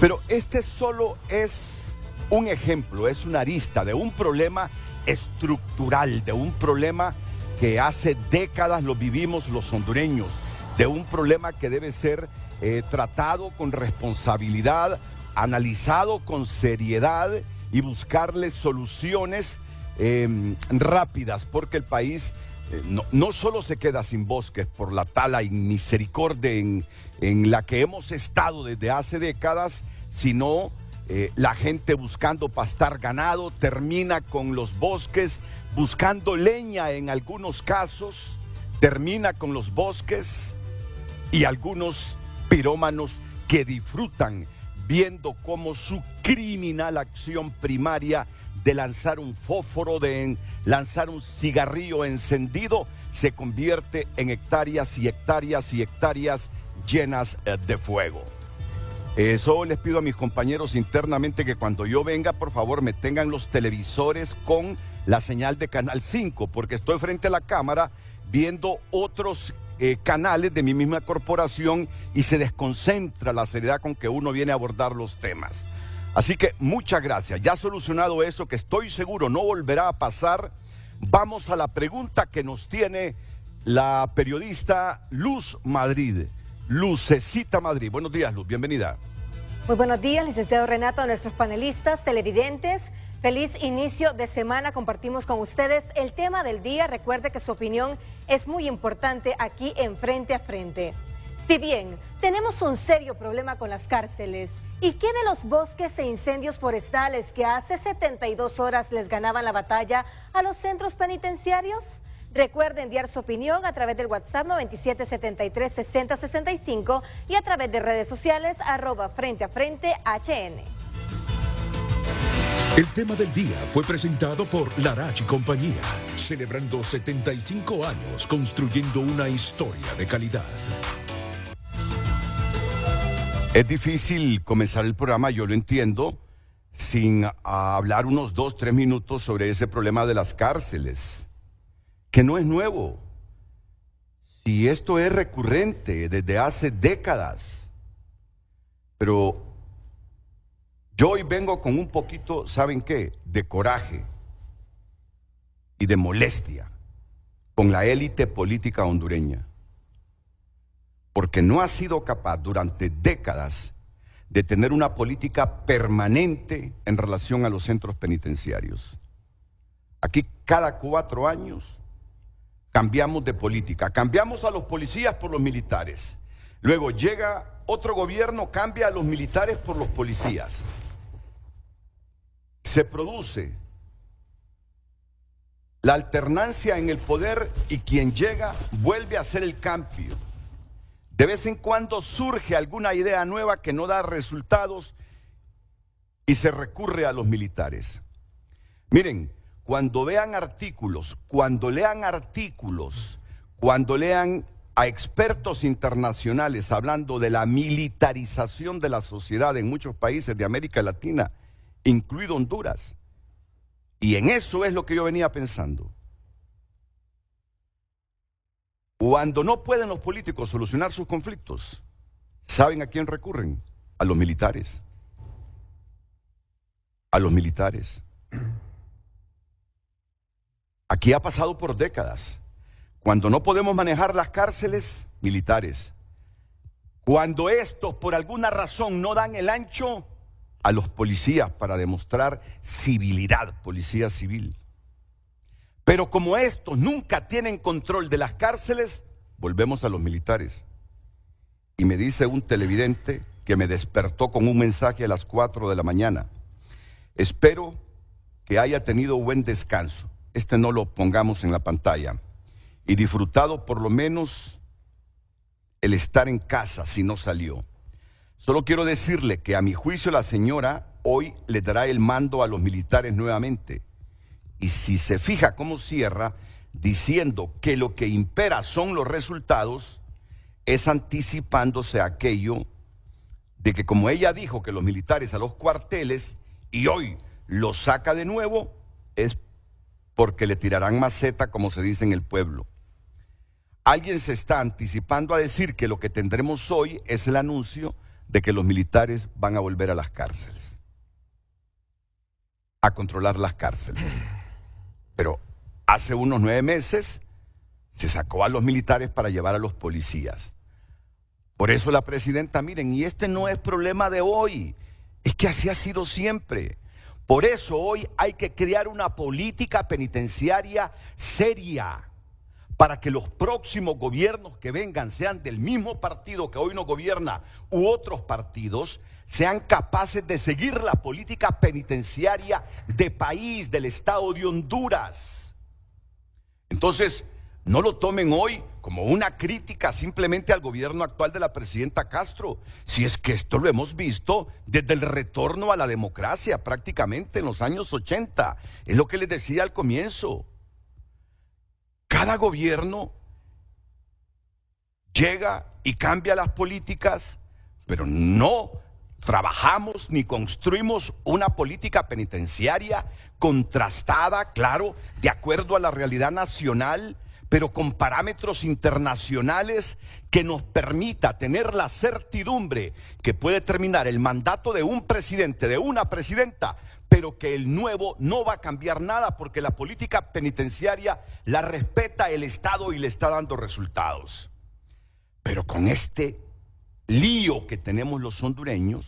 Pero este solo es un ejemplo, es una arista de un problema estructural, de un problema que hace décadas lo vivimos los hondureños, de un problema que debe ser tratado con responsabilidad, analizado con seriedad y buscarle soluciones rápidas, porque el país no solo se queda sin bosques por la tala inmisericordia en la que hemos estado desde hace décadas, sino la gente buscando pastar ganado termina con los bosques, buscando leña en algunos casos, termina con los bosques, y algunos pirómanos que disfrutan viendo cómo su criminal acción primaria de lanzar un fósforo, de lanzar un cigarrillo encendido, se convierte en hectáreas y hectáreas y hectáreas llenas de fuego. Eso les pido a mis compañeros internamente, que cuando yo venga, por favor, me tengan los televisores con la señal de Canal 5, porque estoy frente a la cámara viendo otros canales de mi misma corporación y se desconcentra la seriedad con que uno viene a abordar los temas. Así que muchas gracias. Ya solucionado eso, que estoy seguro no volverá a pasar, vamos a la pregunta que nos tiene la periodista Luz Madrid. Lucecita Madrid. Buenos días, Luz, bienvenida. Muy buenos días, licenciado Renato, a nuestros panelistas, televidentes. Feliz inicio de semana, compartimos con ustedes el tema del día. Recuerde que su opinión es muy importante aquí en Frente a Frente. Si bien tenemos un serio problema con las cárceles, ¿y qué de los bosques e incendios forestales que hace 72 horas les ganaban la batalla a los centros penitenciarios? Recuerde enviar su opinión a través del WhatsApp 9773-6065 y a través de redes sociales @FrenteAFrenteHN. El tema del día fue presentado por Larach y Compañía, celebrando 75 años construyendo una historia de calidad. Es difícil comenzar el programa, yo lo entiendo, sin hablar unos 2-3 minutos sobre ese problema de las cárceles, que no es nuevo. Si esto es recurrente desde hace décadas, pero yo hoy vengo con un poquito, ¿saben qué?, de coraje y de molestia con la élite política hondureña, porque no ha sido capaz durante décadas de tener una política permanente en relación a los centros penitenciarios. Aquí cada 4 años cambiamos de política, cambiamos a los policías por los militares, luego llega otro gobierno, cambia a los militares por los policías. Se produce la alternancia en el poder y quien llega vuelve a hacer el cambio. De vez en cuando surge alguna idea nueva que no da resultados y se recurre a los militares. Miren, cuando vean artículos, cuando lean artículos, cuando lean a expertos internacionales hablando de la militarización de la sociedad en muchos países de América Latina, incluido Honduras, y en eso es lo que yo venía pensando. Cuando no pueden los políticos solucionar sus conflictos, ¿saben a quién recurren? A los militares. A los militares. Aquí ha pasado por décadas. Cuando no podemos manejar las cárceles, militares. Cuando estos por alguna razón no dan el ancho, a los policías para demostrar civilidad, policía civil. Pero como estos nunca tienen control de las cárceles, volvemos a los militares. Y me dice un televidente que me despertó con un mensaje a las 4 de la mañana. Espero que haya tenido buen descanso. Este no lo pongamos en la pantalla. Y disfrutado por lo menos el estar en casa si no salió. Solo quiero decirle que a mi juicio la señora hoy le dará el mando a los militares nuevamente. Y si se fija cómo cierra, diciendo que lo que impera son los resultados, es anticipándose a aquello de que como ella dijo que los militares a los cuarteles y hoy los saca de nuevo, es porque le tirarán maceta, como se dice en el pueblo. Alguien se está anticipando a decir que lo que tendremos hoy es el anuncio de que los militares van a volver a las cárceles, a controlar las cárceles. Pero hace unos 9 meses se sacó a los militares para llevar a los policías. Por eso la presidenta, miren, y este no es problema de hoy, es que así ha sido siempre. Por eso hoy hay que crear una política penitenciaria seria, para que los próximos gobiernos que vengan, sean del mismo partido que hoy nos gobierna u otros partidos, sean capaces de seguir la política penitenciaria de país, del Estado de Honduras. Entonces, no lo tomen hoy como una crítica simplemente al gobierno actual de la presidenta Castro, si es que esto lo hemos visto desde el retorno a la democracia prácticamente en los años 80, es lo que les decía al comienzo. Cada gobierno llega y cambia las políticas, pero no trabajamos ni construimos una política penitenciaria contrastada, claro, de acuerdo a la realidad nacional, pero con parámetros internacionales que nos permita tener la certidumbre que puede terminar el mandato de un presidente, de una presidenta, pero que el nuevo no va a cambiar nada porque la política penitenciaria la respeta el Estado y le está dando resultados. Pero con este lío que tenemos los hondureños,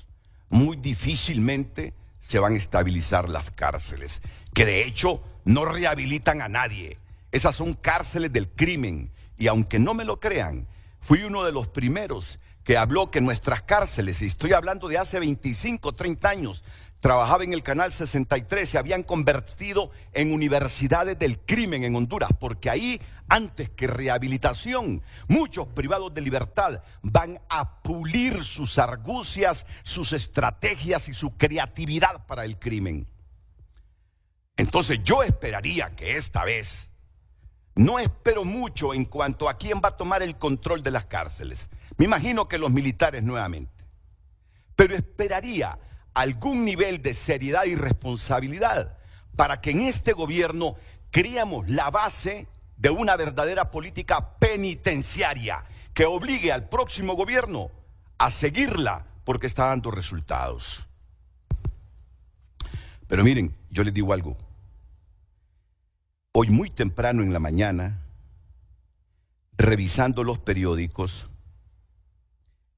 muy difícilmente se van a estabilizar las cárceles, que de hecho no rehabilitan a nadie. Esas son cárceles del crimen, y aunque no me lo crean, fui uno de los primeros que habló que nuestras cárceles, y estoy hablando de hace 25, 30 años, trabajaba en el Canal 63, se habían convertido en universidades del crimen en Honduras, porque ahí, antes que rehabilitación, muchos privados de libertad van a pulir sus argucias, sus estrategias y su creatividad para el crimen. Entonces yo esperaría que esta vez, no espero mucho en cuanto a quién va a tomar el control de las cárceles, me imagino que los militares nuevamente, pero esperaría algún nivel de seriedad y responsabilidad para que en este gobierno creemos la base de una verdadera política penitenciaria que obligue al próximo gobierno a seguirla porque está dando resultados. Pero miren, yo les digo algo. Hoy muy temprano en la mañana, revisando los periódicos,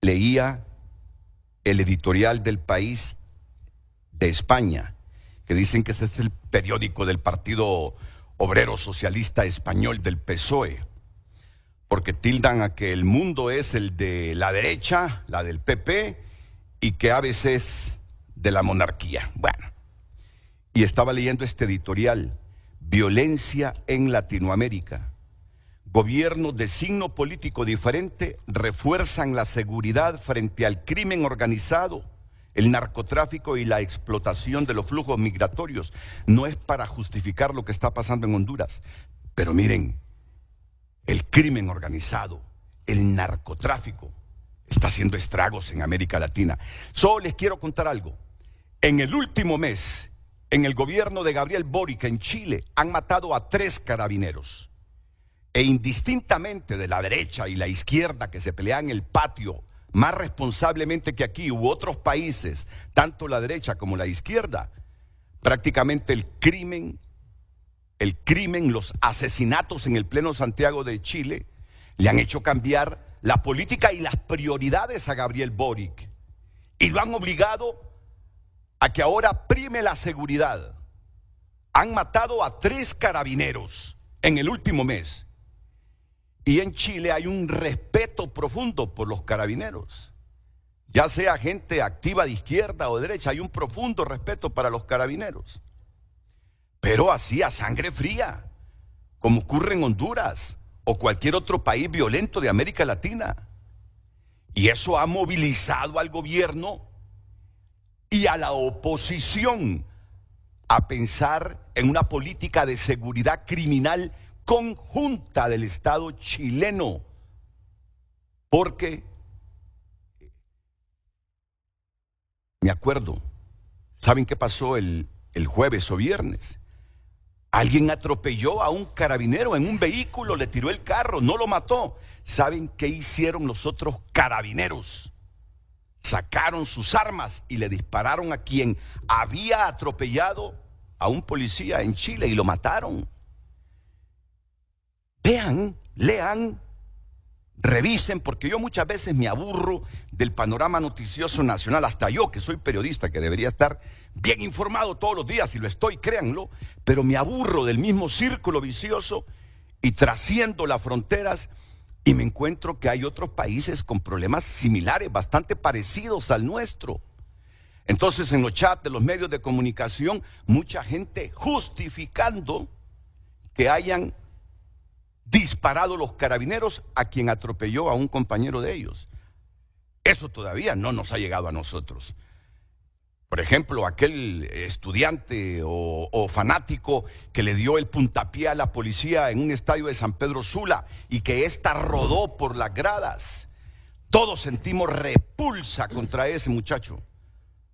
leía el editorial del País de España, que dicen que ese es el periódico del Partido Obrero Socialista Español, del PSOE, porque tildan a que el mundo es el de la derecha, la del PP, y que a veces de la monarquía. Bueno, y estaba leyendo este editorial: violencia en Latinoamérica. Gobiernos de signo político diferente refuerzan la seguridad frente al crimen organizado, el narcotráfico y la explotación de los flujos migratorios. No es para justificar lo que está pasando en Honduras, pero miren, el crimen organizado, el narcotráfico, está haciendo estragos en América Latina. Solo les quiero contar algo. En el último mes, en el gobierno de Gabriel Boric en Chile, han matado a 3 carabineros. E indistintamente de la derecha y la izquierda que se pelean en el patio, más responsablemente que aquí u otros países, tanto la derecha como la izquierda, prácticamente el crimen, los asesinatos en el pleno Santiago de Chile, le han hecho cambiar la política y las prioridades a Gabriel Boric. Y lo han obligado a que ahora prime la seguridad. Han matado a 3 carabineros en el último mes. Y en Chile hay un respeto profundo por los carabineros. Ya sea gente activa de izquierda o derecha, hay un profundo respeto para los carabineros. Pero así a sangre fría, como ocurre en Honduras o cualquier otro país violento de América Latina. Y eso ha movilizado al gobierno y a la oposición a pensar en una política de seguridad criminal conjunta del Estado chileno, porque me acuerdo, ¿saben qué pasó el jueves o viernes? Alguien atropelló a un carabinero en un vehículo, le tiró el carro, no lo mató. ¿Saben qué hicieron los otros carabineros? sacaron sus armas y le dispararon a quien había atropellado a un policía en Chile y lo mataron. Vean, lean, revisen, porque yo muchas veces me aburro del panorama noticioso nacional, hasta yo que soy periodista, que debería estar bien informado todos los días, y lo estoy, créanlo, pero me aburro del mismo círculo vicioso y trasciendo las fronteras y me encuentro que hay otros países con problemas similares, bastante parecidos al nuestro. Entonces en los chats de los medios de comunicación, mucha gente justificando que hayan disparado los carabineros a quien atropelló a un compañero de ellos. Eso todavía no nos ha llegado a nosotros. Por ejemplo, aquel estudiante o fanático que le dio el puntapié a la policía en un estadio de San Pedro Sula y que ésta rodó por las gradas. Todos sentimos repulsa contra ese muchacho.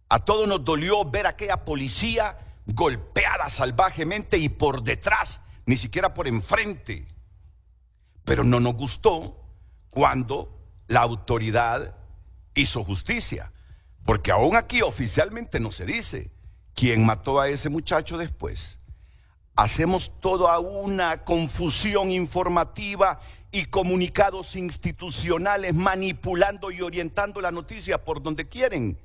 A todos nos dolió ver a aquella policía golpeada salvajemente y por detrás, ni siquiera por enfrente. Pero no nos gustó cuando la autoridad hizo justicia, porque aún aquí oficialmente no se dice quién mató a ese muchacho después. Hacemos toda una confusión informativa y comunicados institucionales manipulando y orientando la noticia por donde quieren,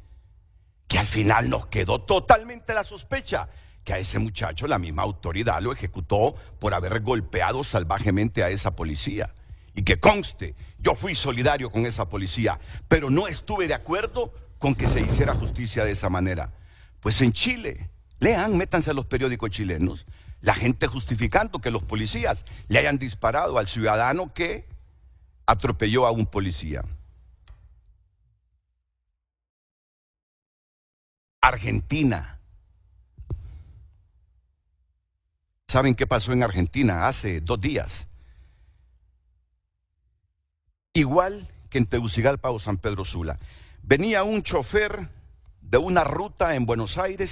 que al final nos quedó totalmente la sospecha que a ese muchacho la misma autoridad lo ejecutó por haber golpeado salvajemente a esa policía. Y que conste, yo fui solidario con esa policía, pero no estuve de acuerdo con que se hiciera justicia de esa manera. Pues en Chile, lean, métanse a los periódicos chilenos, la gente justificando que los policías le hayan disparado al ciudadano que atropelló a un policía. Argentina. ¿Saben qué pasó en Argentina hace 2 días? Igual que en Tegucigalpa o San Pedro Sula. Venía un chofer de una ruta en Buenos Aires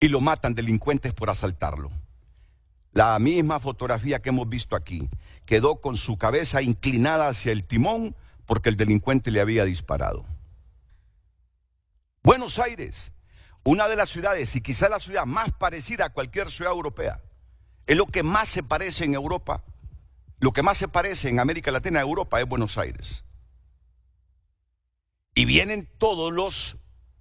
y lo matan delincuentes por asaltarlo. La misma fotografía que hemos visto aquí. Quedó con su cabeza inclinada hacia el timón porque el delincuente le había disparado. Buenos Aires, una de las ciudades y quizá la ciudad más parecida a cualquier ciudad europea. Es lo que más se parece en Europa. Lo que más se parece en América Latina a Europa es Buenos Aires. Y vienen todos los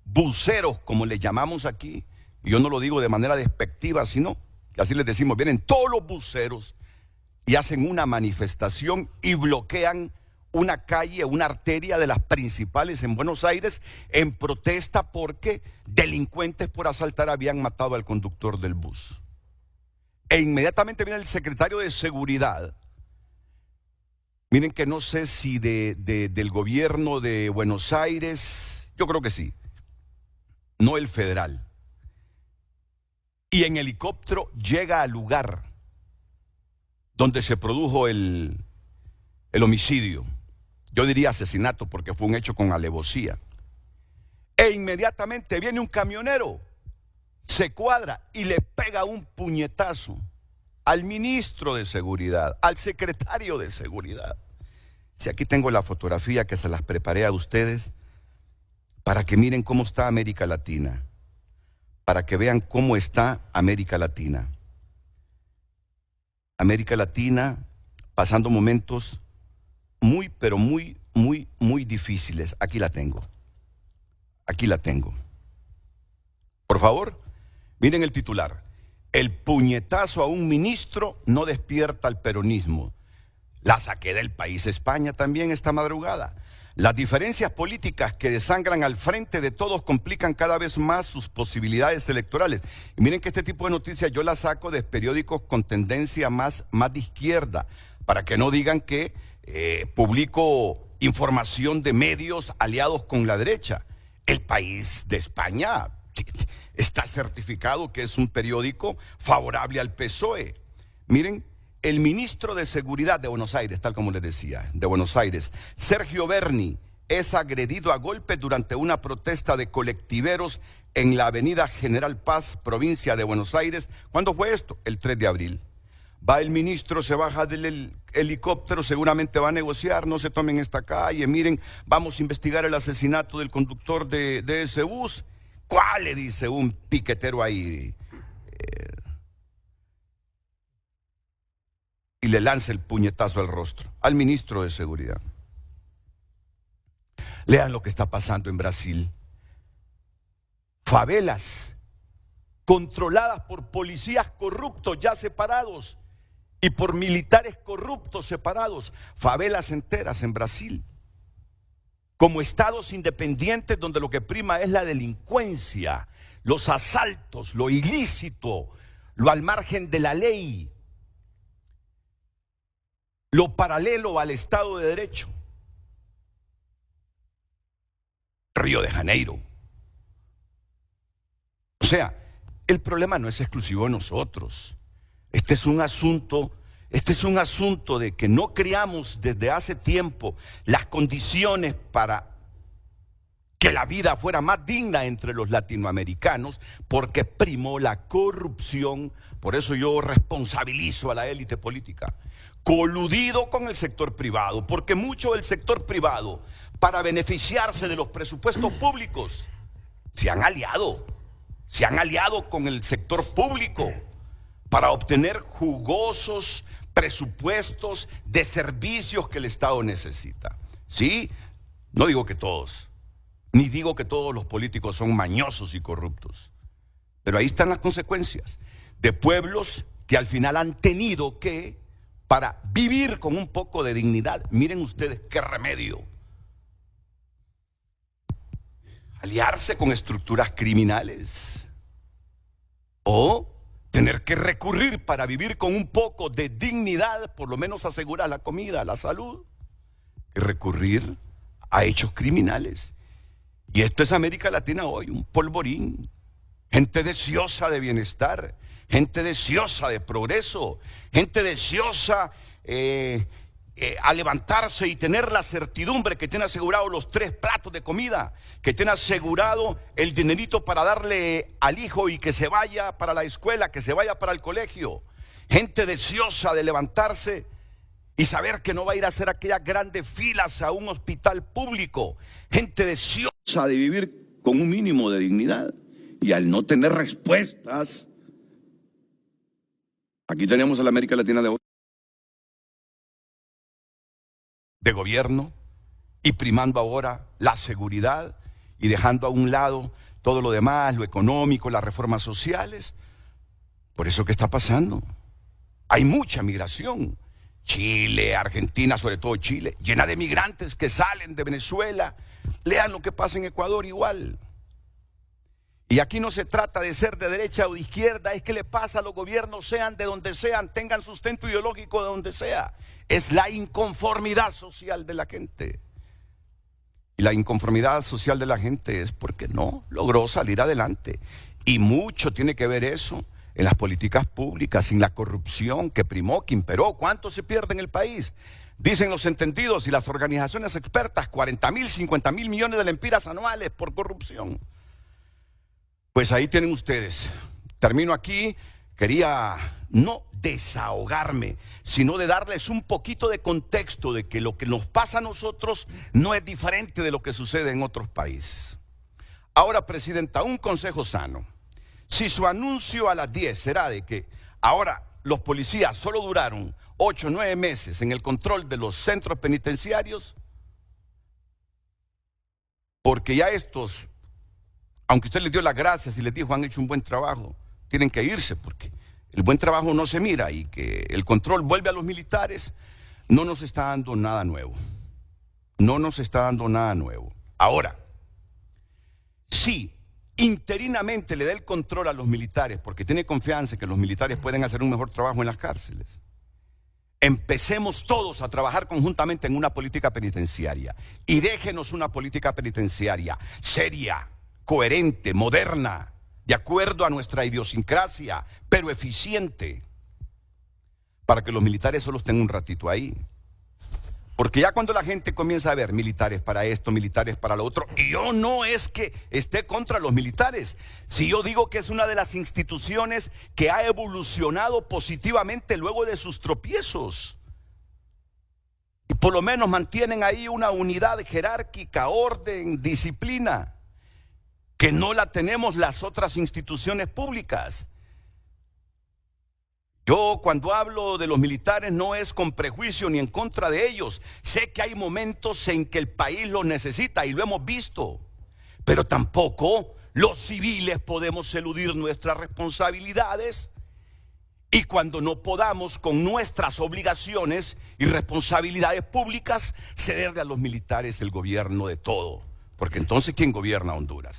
buceros, como les llamamos aquí. Y yo no lo digo de manera despectiva, sino que así les decimos. Vienen todos los buceros y hacen una manifestación y bloquean una calle, una arteria de las principales en Buenos Aires en protesta porque delincuentes por asaltar habían matado al conductor del bus. E inmediatamente viene el secretario de Seguridad. Miren que no sé si del gobierno de Buenos Aires, yo creo que sí, no el federal. Y en helicóptero llega al lugar donde se produjo el homicidio. Yo diría asesinato porque fue un hecho con alevosía. E inmediatamente viene un camionero, se cuadra y le pega un puñetazo al ministro de Seguridad, al secretario de Seguridad. Si aquí tengo la fotografía que se las preparé a ustedes para que miren cómo está América Latina, para que vean cómo está América Latina. América Latina pasando momentos muy, pero muy difíciles. Aquí la tengo. Aquí la tengo. Por favor, miren el titular. El puñetazo a un ministro no despierta al peronismo. La saqué del País, España, también esta madrugada. Las diferencias políticas que desangran al frente de todos complican cada vez más sus posibilidades electorales. Y miren que este tipo de noticias yo las saco de periódicos con tendencia más de izquierda, para que no digan que publico información de medios aliados con la derecha. El País de España está certificado que es un periódico favorable al PSOE. Miren, el ministro de Seguridad de Buenos Aires, tal como les decía, de Buenos Aires, Sergio Berni, es agredido a golpes durante una protesta de colectiveros en la avenida General Paz, provincia de Buenos Aires. ¿Cuándo fue esto? El 3 de abril. Va el ministro, se baja del helicóptero, seguramente va a negociar, no se tomen esta calle, miren, vamos a investigar el asesinato del conductor de ese bus. ¿Cuál? Le dice un piquetero ahí. Y le lanza el puñetazo al rostro, al ministro de Seguridad. Lean lo que está pasando en Brasil. Favelas controladas por policías corruptos ya separados y por militares corruptos separados. Favelas enteras en Brasil. Como estados independientes donde lo que prima es la delincuencia, los asaltos, lo ilícito, lo al margen de la ley, lo paralelo al Estado de Derecho. Río de Janeiro. O sea, el problema no es exclusivo de nosotros. Este es un asunto de que no creamos desde hace tiempo las condiciones para que la vida fuera más digna entre los latinoamericanos, porque primó la corrupción. Por eso yo responsabilizo a la élite política, coludido con el sector privado, porque mucho del sector privado, para beneficiarse de los presupuestos públicos, se han aliado con el sector público para obtener jugosos presupuestos de servicios que el Estado necesita. ¿Sí? No digo que todos, ni digo que todos los políticos son mañosos y corruptos, pero ahí están las consecuencias de pueblos que al final han tenido que, para vivir con un poco de dignidad, miren ustedes qué remedio, aliarse con estructuras criminales o tener que recurrir para vivir con un poco de dignidad, por lo menos asegurar la comida, la salud, que recurrir a hechos criminales. Y esto es América Latina hoy, un polvorín, gente deseosa de bienestar, gente deseosa de progreso, gente deseosa a levantarse y tener la certidumbre que tiene asegurado los 3 platos de comida, que tiene asegurado el dinerito para darle al hijo y que se vaya para la escuela, que se vaya para el colegio. Gente deseosa de levantarse y saber que no va a ir a hacer aquellas grandes filas a un hospital público. Gente deseosa de vivir con un mínimo de dignidad. Y al no tener respuestas, aquí tenemos a la América Latina de hoy, de gobierno, y primando ahora la seguridad y dejando a un lado todo lo demás, lo económico, las reformas sociales. Por eso, ¿qué está pasando? Hay mucha migración. Chile, Argentina, sobre todo Chile, llena de migrantes que salen de Venezuela. Lean lo que pasa en Ecuador igual. Y aquí no se trata de ser de derecha o de izquierda, es que le pasa a los gobiernos, sean de donde sean, tengan sustento ideológico de donde sea. Es la inconformidad social de la gente. Y la inconformidad social de la gente es porque no logró salir adelante. Y mucho tiene que ver eso en las políticas públicas, en la corrupción que primó, que imperó. ¿Cuánto se pierde en el país? Dicen los entendidos y las organizaciones expertas, 40.000, 50.000 millones de lempiras anuales por corrupción. Pues ahí tienen ustedes. Termino aquí. Quería no desahogarme, sino de darles un poquito de contexto de que lo que nos pasa a nosotros no es diferente de lo que sucede en otros países. Ahora, Presidenta, un consejo sano. Si su anuncio a las 10 será de que ahora los policías solo duraron 8 o 9 meses en el control de los centros penitenciarios, porque ya estos, aunque usted les dio las gracias y les dijo han hecho un buen trabajo, tienen que irse porque el buen trabajo no se mira, y que el control vuelve a los militares, no nos está dando nada nuevo. No nos está dando nada nuevo. Ahora, sí, interinamente le da el control a los militares porque tiene confianza que los militares pueden hacer un mejor trabajo en las cárceles. Empecemos todos a trabajar conjuntamente en una política penitenciaria y déjenos una política penitenciaria seria, coherente, moderna, de acuerdo a nuestra idiosincrasia, pero eficiente, para que los militares solo estén un ratito ahí. Porque ya cuando la gente comienza a ver militares para esto, militares para lo otro, y yo no es que esté contra los militares, si yo digo que es una de las instituciones que ha evolucionado positivamente luego de sus tropiezos, y por lo menos mantienen ahí una unidad jerárquica, orden, disciplina, que no la tenemos las otras instituciones públicas. Yo cuando hablo de los militares no es con prejuicio ni en contra de ellos. Sé que hay momentos en que el país los necesita y lo hemos visto, pero tampoco los civiles podemos eludir nuestras responsabilidades y cuando no podamos con nuestras obligaciones y responsabilidades públicas cederle a los militares el gobierno de todo, porque entonces ¿quién gobierna Honduras?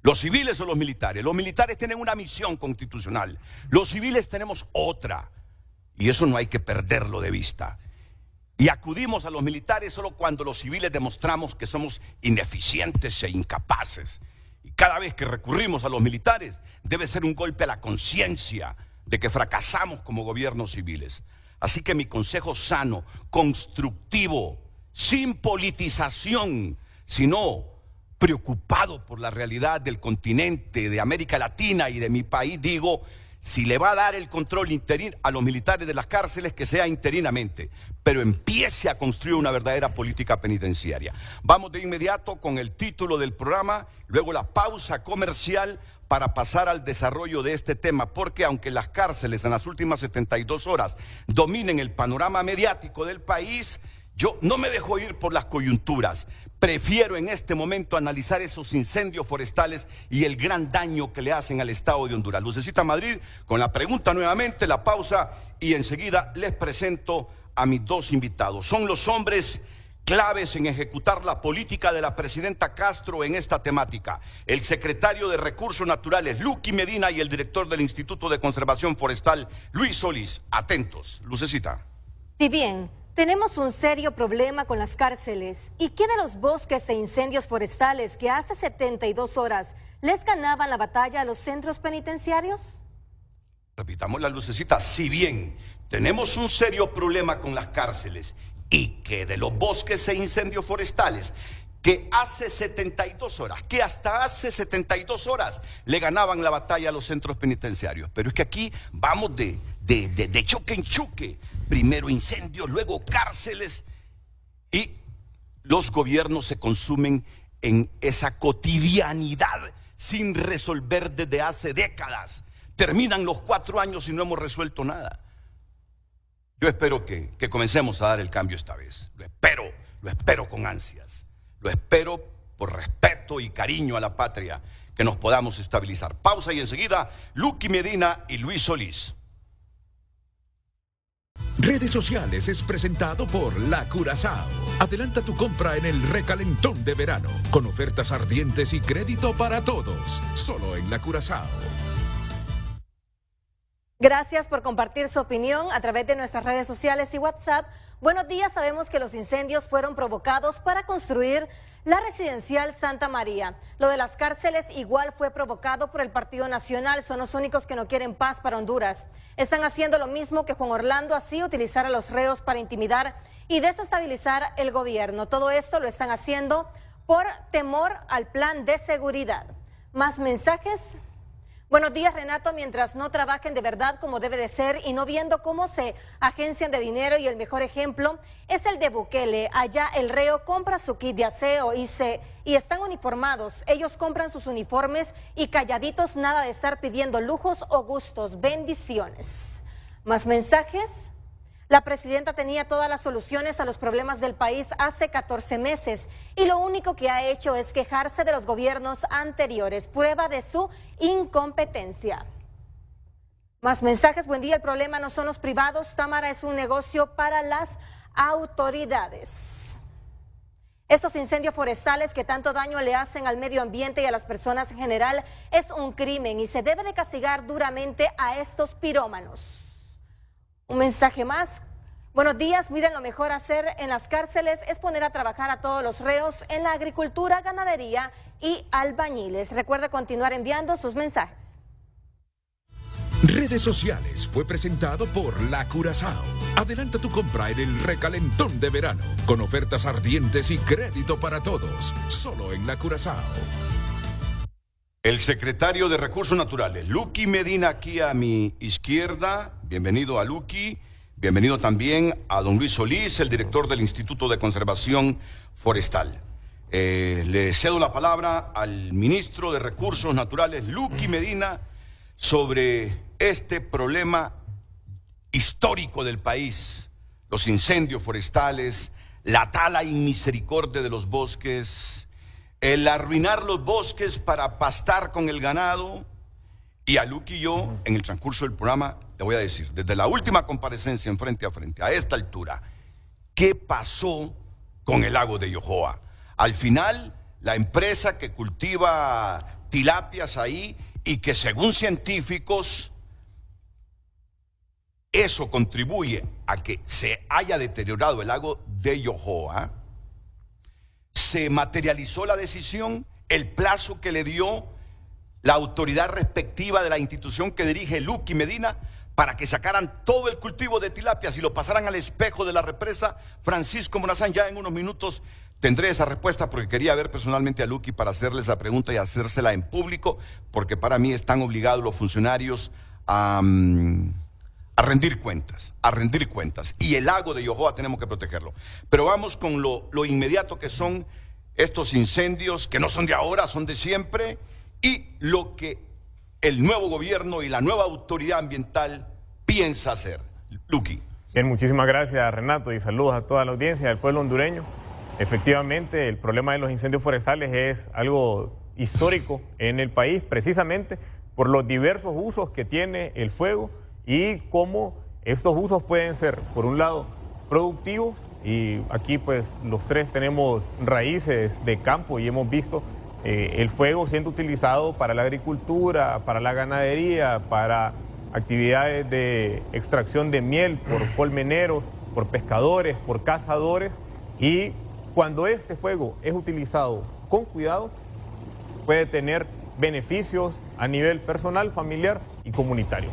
¿Los civiles o los militares? Los militares tienen una misión constitucional, los civiles tenemos otra, y eso no hay que perderlo de vista. Y acudimos a los militares solo cuando los civiles demostramos que somos ineficientes e incapaces. Y cada vez que recurrimos a los militares, debe ser un golpe a la conciencia de que fracasamos como gobiernos civiles. Así que mi consejo sano, constructivo, sin politización, sino preocupado por la realidad del continente, de América Latina y de mi país, digo, si le va a dar el control interino a los militares de las cárceles, que sea interinamente, pero empiece a construir una verdadera política penitenciaria. Vamos de inmediato con el título del programa, luego la pausa comercial para pasar al desarrollo de este tema, porque aunque las cárceles en las últimas 72 horas dominen el panorama mediático del país, yo no me dejo ir por las coyunturas. Prefiero en este momento analizar esos incendios forestales y el gran daño que le hacen al Estado de Honduras. Lucecita Madrid, con la pregunta nuevamente, la pausa, y enseguida les presento a mis dos invitados. Son los hombres claves en ejecutar la política de la presidenta Castro en esta temática. El secretario de Recursos Naturales, Luqui Medina, y el director del Instituto de Conservación Forestal, Luis Solís. Atentos. Lucecita. Si bien tenemos un serio problema con las cárceles, ¿y qué de los bosques e incendios forestales que hace 72 horas les ganaban la batalla a los centros penitenciarios? Repitamos la lucecita. Si bien tenemos un serio problema con las cárceles y que de los bosques e incendios forestales que hace 72 horas, que hasta hace 72 horas le ganaban la batalla a los centros penitenciarios. Pero es que aquí vamos de choque en choque. Primero incendios, luego cárceles, y los gobiernos se consumen en esa cotidianidad sin resolver desde hace décadas. Terminan los 4 años y no hemos resuelto nada. Yo espero que comencemos a dar el cambio esta vez. Lo espero con ansias. Lo espero por respeto y cariño a la patria, que nos podamos estabilizar. Pausa y enseguida, Luqui Medina y Luis Solís. Redes Sociales es presentado por La Curazao. Adelanta tu compra en el recalentón de verano, con ofertas ardientes y crédito para todos, solo en La Curazao. Gracias por compartir su opinión a través de nuestras redes sociales y WhatsApp. Buenos días, sabemos que los incendios fueron provocados para construir la residencial Santa María. Lo de las cárceles igual fue provocado por el Partido Nacional, son los únicos que no quieren paz para Honduras. Están haciendo lo mismo que Juan Orlando, así utilizar a los reos para intimidar y desestabilizar el gobierno. Todo esto lo están haciendo por temor al plan de seguridad. ¿Más mensajes? Buenos días, Renato. Mientras no trabajen de verdad como debe de ser y no viendo cómo se agencian de dinero, y el mejor ejemplo es el de Bukele. Allá el reo compra su kit de aseo y están uniformados. Ellos compran sus uniformes y calladitos, nada de estar pidiendo lujos o gustos. Bendiciones. ¿Más mensajes? La presidenta tenía todas las soluciones a los problemas del país hace 14 meses y lo único que ha hecho es quejarse de los gobiernos anteriores, prueba de su incompetencia. Más mensajes. Buen día, el problema no son los privados, Támara es un negocio para las autoridades. Estos incendios forestales que tanto daño le hacen al medio ambiente y a las personas en general es un crimen y se debe de castigar duramente a estos pirómanos. Un mensaje más. Buenos días, miren, lo mejor hacer en las cárceles es poner a trabajar a todos los reos en la agricultura, ganadería y albañiles. Recuerde continuar enviando sus mensajes. Redes Sociales fue presentado por La Curazao. Adelanta tu compra en el recalentón de verano, con ofertas ardientes y crédito para todos, solo en la Curazao. El secretario de Recursos Naturales, Luqui Medina, aquí a mi izquierda. Bienvenido a Luqui. Bienvenido también a don Luis Solís, el director del Instituto de Conservación Forestal. Le cedo la palabra al ministro de Recursos Naturales, Luqui Medina, sobre este problema histórico del país, los incendios forestales, la tala inmisericordia de los bosques, el arruinar los bosques para pastar con el ganado. Y a Luqui y yo, en el transcurso del programa, le voy a decir, desde la última comparecencia en Frente a Frente, a esta altura, ¿qué pasó con el lago de Yohoa? Al final, la empresa que cultiva tilapias ahí y que según científicos, eso contribuye a que se haya deteriorado el lago de Yohoa. Se materializó la decisión, el plazo que le dio la autoridad respectiva de la institución que dirige Luqui Medina para que sacaran todo el cultivo de tilapias y lo pasaran al espejo de la represa Francisco Morazán. Ya en unos minutos tendré esa respuesta, porque quería ver personalmente a Luqui para hacerles la pregunta y hacérsela en público, porque para mí están obligados los funcionarios a rendir cuentas, y el lago de Yohoa tenemos que protegerlo. Pero vamos con lo inmediato que son estos incendios, que no son de ahora, son de siempre, y lo que el nuevo gobierno y la nueva autoridad ambiental piensa hacer. Luqui. Bien, muchísimas gracias, Renato, y saludos a toda la audiencia del pueblo hondureño. Efectivamente, el problema de los incendios forestales es algo histórico en el país, precisamente por los diversos usos que tiene el fuego y cómo estos usos pueden ser, por un lado, productivos, y aquí pues los tres tenemos raíces de campo y hemos visto el fuego siendo utilizado para la agricultura, para la ganadería, para actividades de extracción de miel por colmeneros, por pescadores, por cazadores, y cuando este fuego es utilizado con cuidado puede tener beneficios a nivel personal, familiar y comunitario.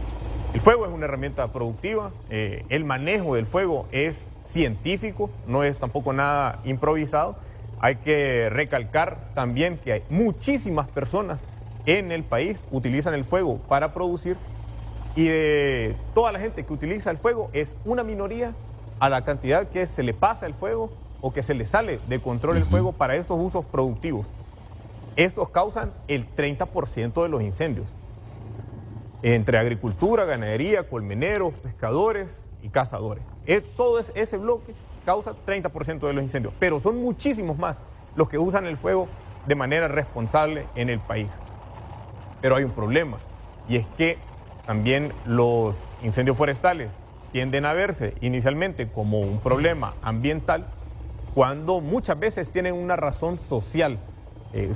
El fuego es una herramienta productiva, el manejo del fuego es científico, no es tampoco nada improvisado. Hay que recalcar también que hay muchísimas personas en el país que utilizan el fuego para producir, y de toda la gente que utiliza el fuego es una minoría a la cantidad que se le pasa el fuego o que se le sale de control el fuego para esos usos productivos. Estos causan el 30% de los incendios, entre agricultura, ganadería, colmeneros, pescadores y cazadores. Todo ese bloque causa 30% de los incendios, pero son muchísimos más los que usan el fuego de manera responsable en el país. Pero hay un problema, y es que también los incendios forestales tienden a verse inicialmente como un problema ambiental, cuando muchas veces tienen una razón social,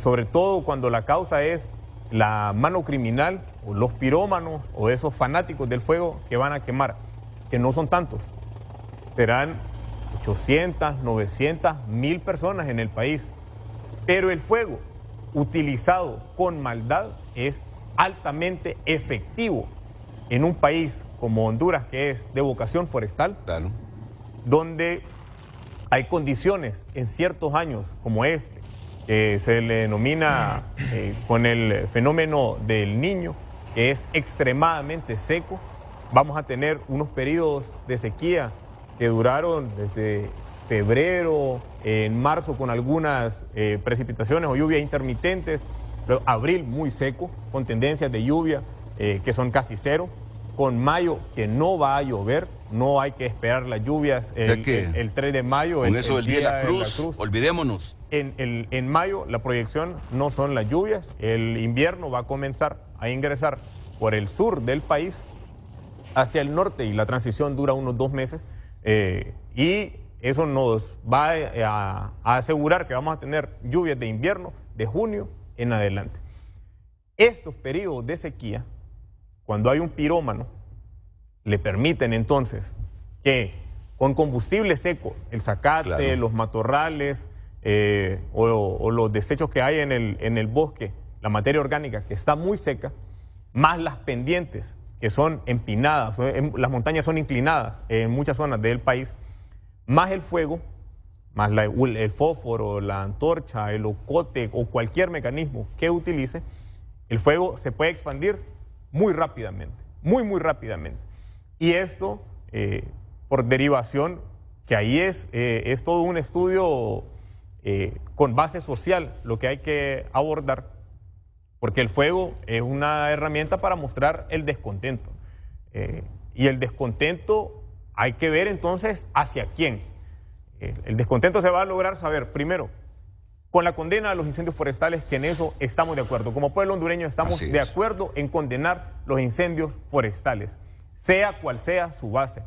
sobre todo cuando la causa es la mano criminal o los pirómanos o esos fanáticos del fuego que van a quemar, que no son tantos, serán 800, 900, 1000 personas en el país, pero el fuego utilizado con maldad es altamente efectivo en un país como Honduras, que es de vocación forestal, claro, donde hay condiciones en ciertos años como este, que se le denomina con el fenómeno del Niño, que es extremadamente seco. Vamos a tener unos periodos de sequía que duraron desde febrero, en marzo con algunas precipitaciones o lluvias intermitentes, pero abril muy seco, con tendencias de lluvia que son casi cero, con mayo que no va a llover, no hay que esperar las lluvias el 3 de mayo, con eso del día de la Cruz, olvidémonos. En mayo la proyección no son las lluvias, el invierno va a comenzar a ingresar por el sur del país hacia el norte, y la transición dura unos 2 meses, y eso nos va a asegurar que vamos a tener lluvias de invierno de junio en adelante. Estos periodos de sequía, cuando hay un pirómano, le permiten entonces que con combustible seco, el zacate, claro, los matorrales o los desechos que hay en el bosque, la materia orgánica que está muy seca, más las pendientes que son empinadas, las montañas son inclinadas en muchas zonas del país, más el fuego, más el fósforo, la antorcha, el ocote o cualquier mecanismo que utilice, el fuego se puede expandir muy rápidamente, muy rápidamente. Y esto, por derivación, que ahí es todo un estudio con base social lo que hay que abordar, porque el fuego es una herramienta para mostrar el descontento. Y el descontento hay que ver entonces hacia quién. El descontento se va a lograr saber, primero, con la condena a los incendios forestales, que en eso estamos de acuerdo. Como pueblo hondureño estamos de acuerdo en condenar los incendios forestales, sea cual sea su base.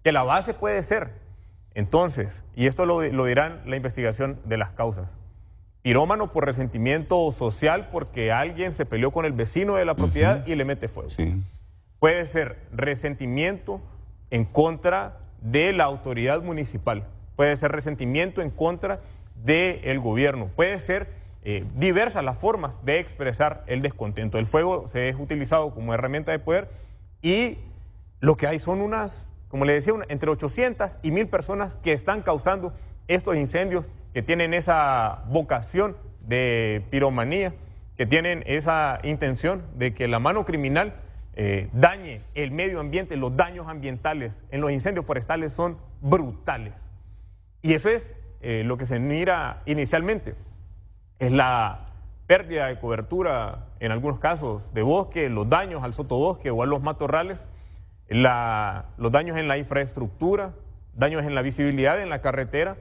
Que la base puede ser, entonces, y esto lo dirán la investigación de las causas, pirómano por resentimiento social porque alguien se peleó con el vecino de la propiedad y le mete fuego. Puede ser resentimiento en contra de la autoridad municipal, puede ser resentimiento en contra del gobierno, puede ser diversas las formas de expresar el descontento. El fuego se es utilizado como herramienta de poder y lo que hay son unas, como le decía, entre 800 y 1000 personas que están causando estos incendios, que tienen esa vocación de piromanía, que tienen esa intención de que la mano criminal dañe el medio ambiente. Los daños ambientales en los incendios forestales son brutales. Y eso es lo que se mira inicialmente, es la pérdida de cobertura, en algunos casos, de bosque, los daños al sotobosque o a los matorrales, los daños en la infraestructura, daños en la visibilidad en la carretera,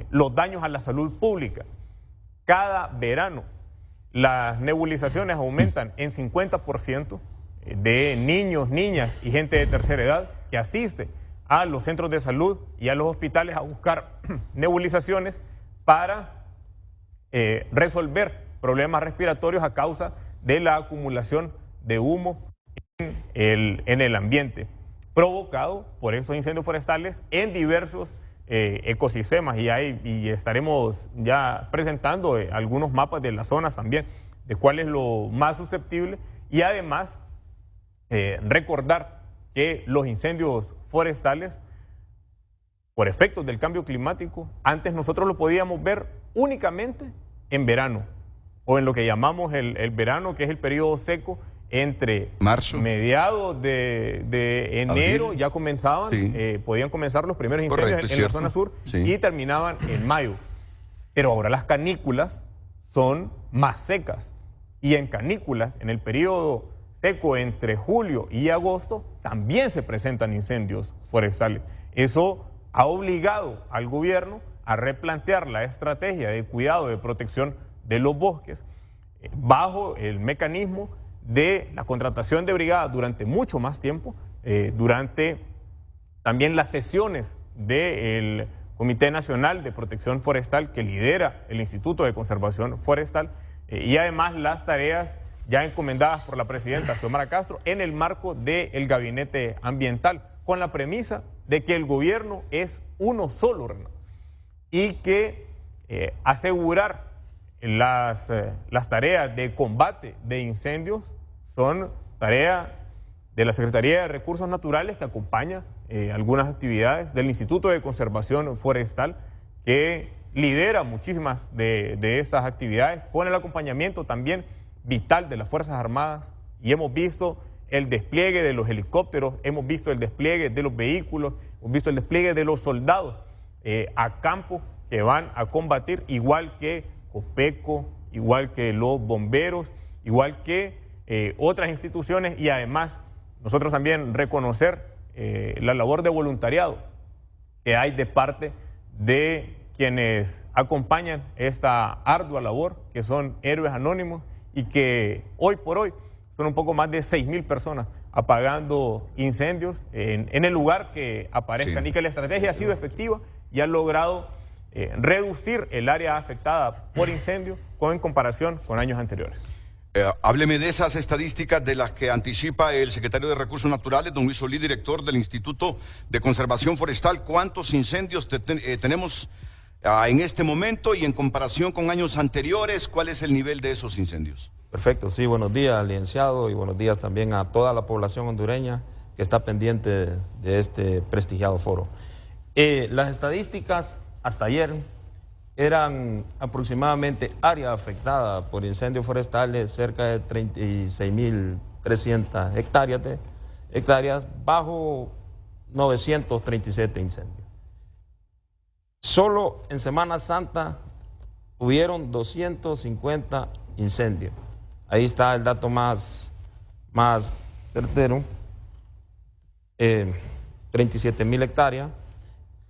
los daños a la salud pública. Cada verano las nebulizaciones aumentan en 50% de niños, niñas y gente de tercera edad que asiste a los centros de salud y a los hospitales a buscar nebulizaciones para resolver problemas respiratorios a causa de la acumulación de humo en el ambiente, provocado por estos incendios forestales en diversos ecosistemas, y estaremos ya presentando algunos mapas de las zonas también, de cuál es lo más susceptible, y además recordar que los incendios forestales, por efectos del cambio climático, antes nosotros lo podíamos ver únicamente en verano, o en lo que llamamos el verano, que es el periodo seco entre marzo, mediados de enero, abril, ya comenzaban, podían comenzar los primeros incendios en la zona sur y terminaban en mayo. Pero ahora las canículas son más secas, y en canículas, en el periodo seco entre julio y agosto, también se presentan incendios forestales. Eso ha obligado al gobierno a replantear la estrategia de cuidado, de protección de los bosques, bajo el mecanismo de la contratación de brigadas durante mucho más tiempo, durante también las sesiones del Comité Nacional de Protección Forestal que lidera el Instituto de Conservación Forestal, y además las tareas ya encomendadas por la presidenta Xiomara Castro en el marco del Gabinete Ambiental, con la premisa de que el gobierno es uno solo, Renato, y que asegurar las tareas de combate de incendios son tareas de la Secretaría de Recursos Naturales, que acompaña algunas actividades del Instituto de Conservación Forestal, que lidera muchísimas de estas actividades, con el acompañamiento también vital de las Fuerzas Armadas, y hemos visto el despliegue de los helicópteros, hemos visto el despliegue de los vehículos, hemos visto el despliegue de los soldados a campo que van a combatir, igual que Copeco, igual que los bomberos, igual que otras instituciones, y además nosotros también reconocer la labor de voluntariado que hay de parte de quienes acompañan esta ardua labor, que son héroes anónimos, y que hoy por hoy son un poco más de 6.000 personas apagando incendios en el lugar que aparezcan, y que la estrategia ha sido efectiva y ha logrado reducir el área afectada por incendios en comparación con años anteriores. Hábleme de esas estadísticas de las que anticipa el secretario de Recursos Naturales, don Luis Solís, director del Instituto de Conservación Forestal. ¿Cuántos incendios tenemos en este momento, y en comparación con años anteriores, cuál es el nivel de esos incendios? Perfecto, sí, buenos días, licenciado, y buenos días también a toda la población hondureña que está pendiente de este prestigiado foro. Las estadísticas hasta ayer eran aproximadamente área afectada por incendios forestales, cerca de 36.300 hectáreas bajo 937 incendios. Solo en Semana Santa hubieron 250 incendios. Ahí está el dato más certero, 37.000 hectáreas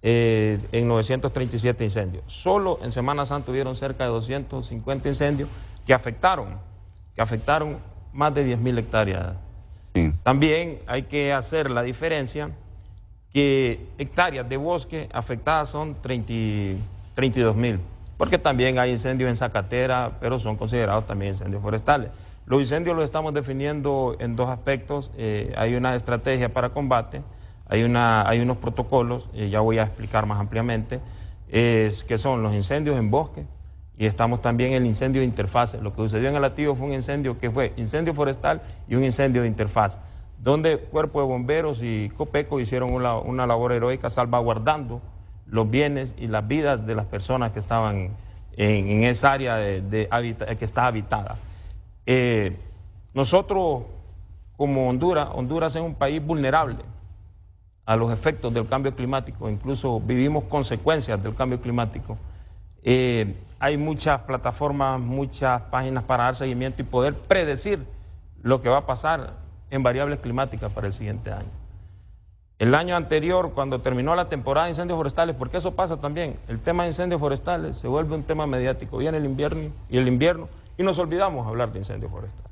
en 937 incendios. Solo en Semana Santa hubieron cerca de 250 incendios que afectaron más de 10.000 hectáreas. Sí. También hay que hacer la diferencia que hectáreas de bosque afectadas son 32.000, porque también hay incendios en Zacatera, pero son considerados también incendios forestales. Los incendios los estamos definiendo en dos aspectos. Hay una estrategia para combate, hay unos protocolos, ya voy a explicar más ampliamente, que son los incendios en bosque, y estamos también en el incendio de interfase. Lo que sucedió en el Atillo fue un incendio que fue incendio forestal y un incendio de interfaz, donde Cuerpo de Bomberos y Copeco hicieron una labor heroica salvaguardando los bienes y las vidas de las personas que estaban en esa área que está habitada. Nosotros, como Honduras es un país vulnerable a los efectos del cambio climático, incluso vivimos consecuencias del cambio climático. Hay muchas plataformas, muchas páginas para dar seguimiento y poder predecir lo que va a pasar en variables climáticas para el siguiente año. El año anterior, cuando terminó la temporada de incendios forestales, porque eso pasa también, el tema de incendios forestales se vuelve un tema mediático, viene el invierno y nos olvidamos hablar de incendios forestales.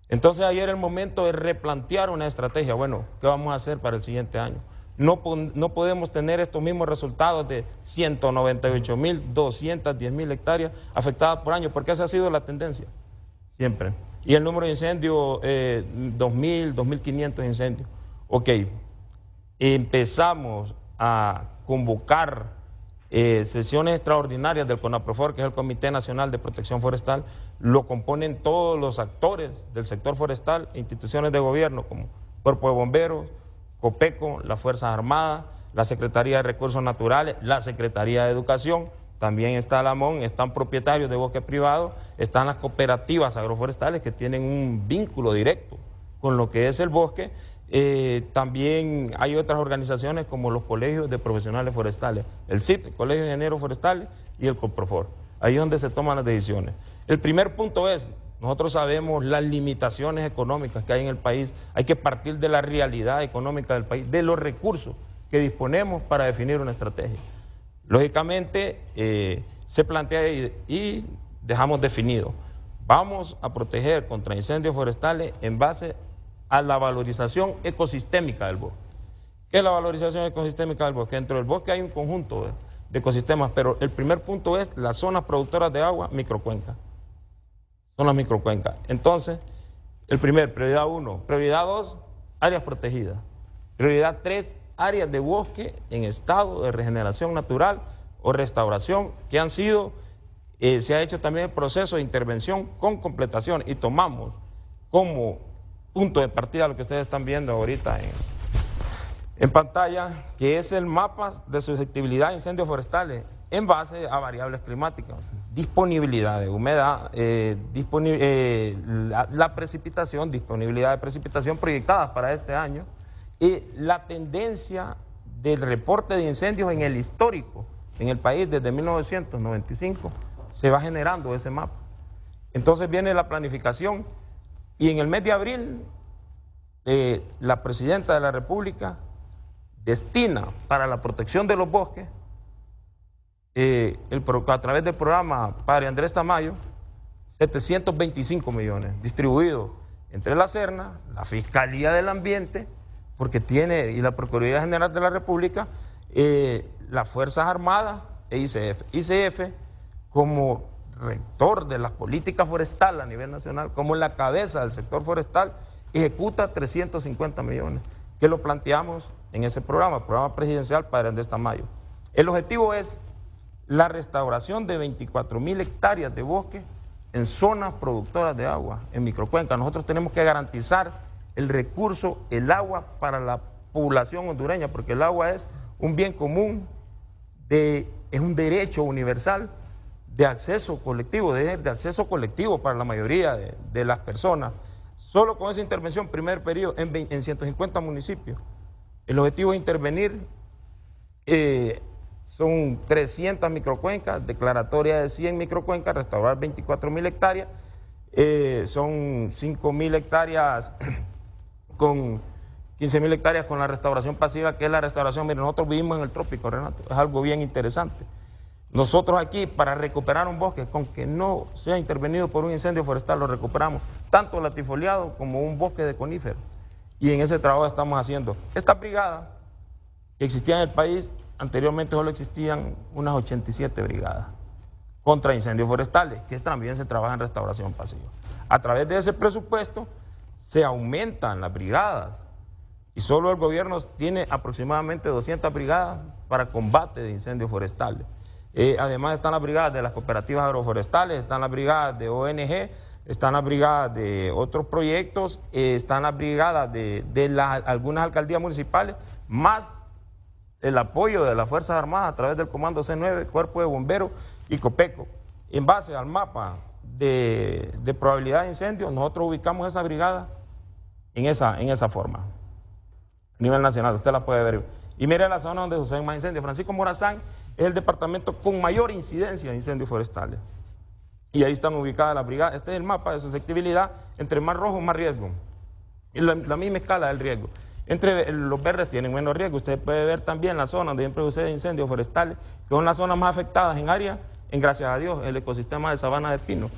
Entonces ayer era el momento de replantear una estrategia. Bueno, ¿qué vamos a hacer para el siguiente año? No podemos tener estos mismos resultados de 198.210.000 hectáreas afectadas por año, porque esa ha sido la tendencia siempre. Y el número de incendios, 2.000, 2.500 incendios. Ok, empezamos a convocar sesiones extraordinarias del CONAPROFOR, que es el Comité Nacional de Protección Forestal. Lo componen todos los actores del sector forestal, instituciones de gobierno como Cuerpo de Bomberos, Copeco, las Fuerzas Armadas, la Secretaría de Recursos Naturales, la Secretaría de Educación, también está la MON, están propietarios de bosques privados, están las cooperativas agroforestales que tienen un vínculo directo con lo que es el bosque. También hay otras organizaciones como los colegios de profesionales forestales, el CIP, el Colegio de Ingenieros Forestales, y el COPROFOR. Ahí es donde se toman las decisiones. El primer punto es, nosotros sabemos las limitaciones económicas que hay en el país, hay que partir de la realidad económica del país, de los recursos que disponemos para definir una estrategia. Lógicamente, se plantea y dejamos definido, vamos a proteger contra incendios forestales en base a la valorización ecosistémica del bosque. ¿Qué es la valorización ecosistémica del bosque? Dentro del bosque hay un conjunto de ecosistemas, pero el primer punto es las zonas productoras de agua, microcuencas. Son las microcuencas. Entonces, prioridad 1. Prioridad 2, áreas protegidas. Prioridad 3, áreas de bosque en estado de regeneración natural o restauración, que han sido, se ha hecho también el proceso de intervención con completación, y tomamos como punto de partida lo que ustedes están viendo ahorita en pantalla, que es el mapa de susceptibilidad a incendios forestales en base a variables climáticas, disponibilidad de humedad, la precipitación, disponibilidad de precipitación proyectadas para este año, y la tendencia del reporte de incendios en el histórico en el país desde 1995, se va generando ese mapa. Entonces viene la planificación. Y en el mes de abril, la Presidenta de la República destina para la protección de los bosques, a través del programa Padre Andrés Tamayo, 725 millones, distribuidos entre la Serna, la Fiscalía del Ambiente, porque tiene, y la Procuraduría General de la República, las Fuerzas Armadas e ICF. ICF como rector de las políticas forestales a nivel nacional, como la cabeza del sector forestal, ejecuta 350 millones, que lo planteamos en ese programa presidencial Padre Andrés Tamayo. El objetivo es la restauración de 24.000 hectáreas de bosque en zonas productoras de agua, en microcuencas. Nosotros tenemos que garantizar el recurso, el agua para la población hondureña, porque el agua es un bien común, es un derecho universal de acceso colectivo, de acceso colectivo para la mayoría de las personas. Solo con esa intervención, primer periodo, en 150 municipios. El objetivo es intervenir, son 300 microcuencas, declaratoria de 100 microcuencas, restaurar 24.000 hectáreas, son 5.000 hectáreas con 15.000 hectáreas con la restauración pasiva, que es la restauración. Miren, nosotros vivimos en el trópico, Renato, es algo bien interesante. Nosotros aquí, para recuperar un bosque, con que no sea intervenido por un incendio forestal, lo recuperamos, tanto latifoliado como un bosque de coníferas. Y en ese trabajo estamos haciendo. Estas brigadas que existían en el país, anteriormente solo existían unas 87 brigadas contra incendios forestales, que también se trabaja en restauración pasiva. A través de ese presupuesto se aumentan las brigadas, y solo el gobierno tiene aproximadamente 200 brigadas para combate de incendios forestales. Además están las brigadas de las cooperativas agroforestales, están las brigadas de ONG, están las brigadas de otros proyectos, están las brigadas de algunas alcaldías municipales, más el apoyo de las Fuerzas Armadas a través del Comando C9, Cuerpo de Bomberos y Copeco. En base al mapa de probabilidad de incendio, nosotros ubicamos esa brigada en esa forma, a nivel nacional, usted la puede ver. Y mire la zona donde suceden más incendios. Francisco Morazán es el departamento con mayor incidencia de incendios forestales. Y ahí están ubicadas las brigadas. Este es el mapa de susceptibilidad, entre más rojo, más riesgo. Y la misma escala del riesgo. Entre los verdes tienen menos riesgo. Usted puede ver también la zona donde siempre suceden incendios forestales, que son las zonas más afectadas en área, gracias a Dios, el ecosistema de sabana de pino.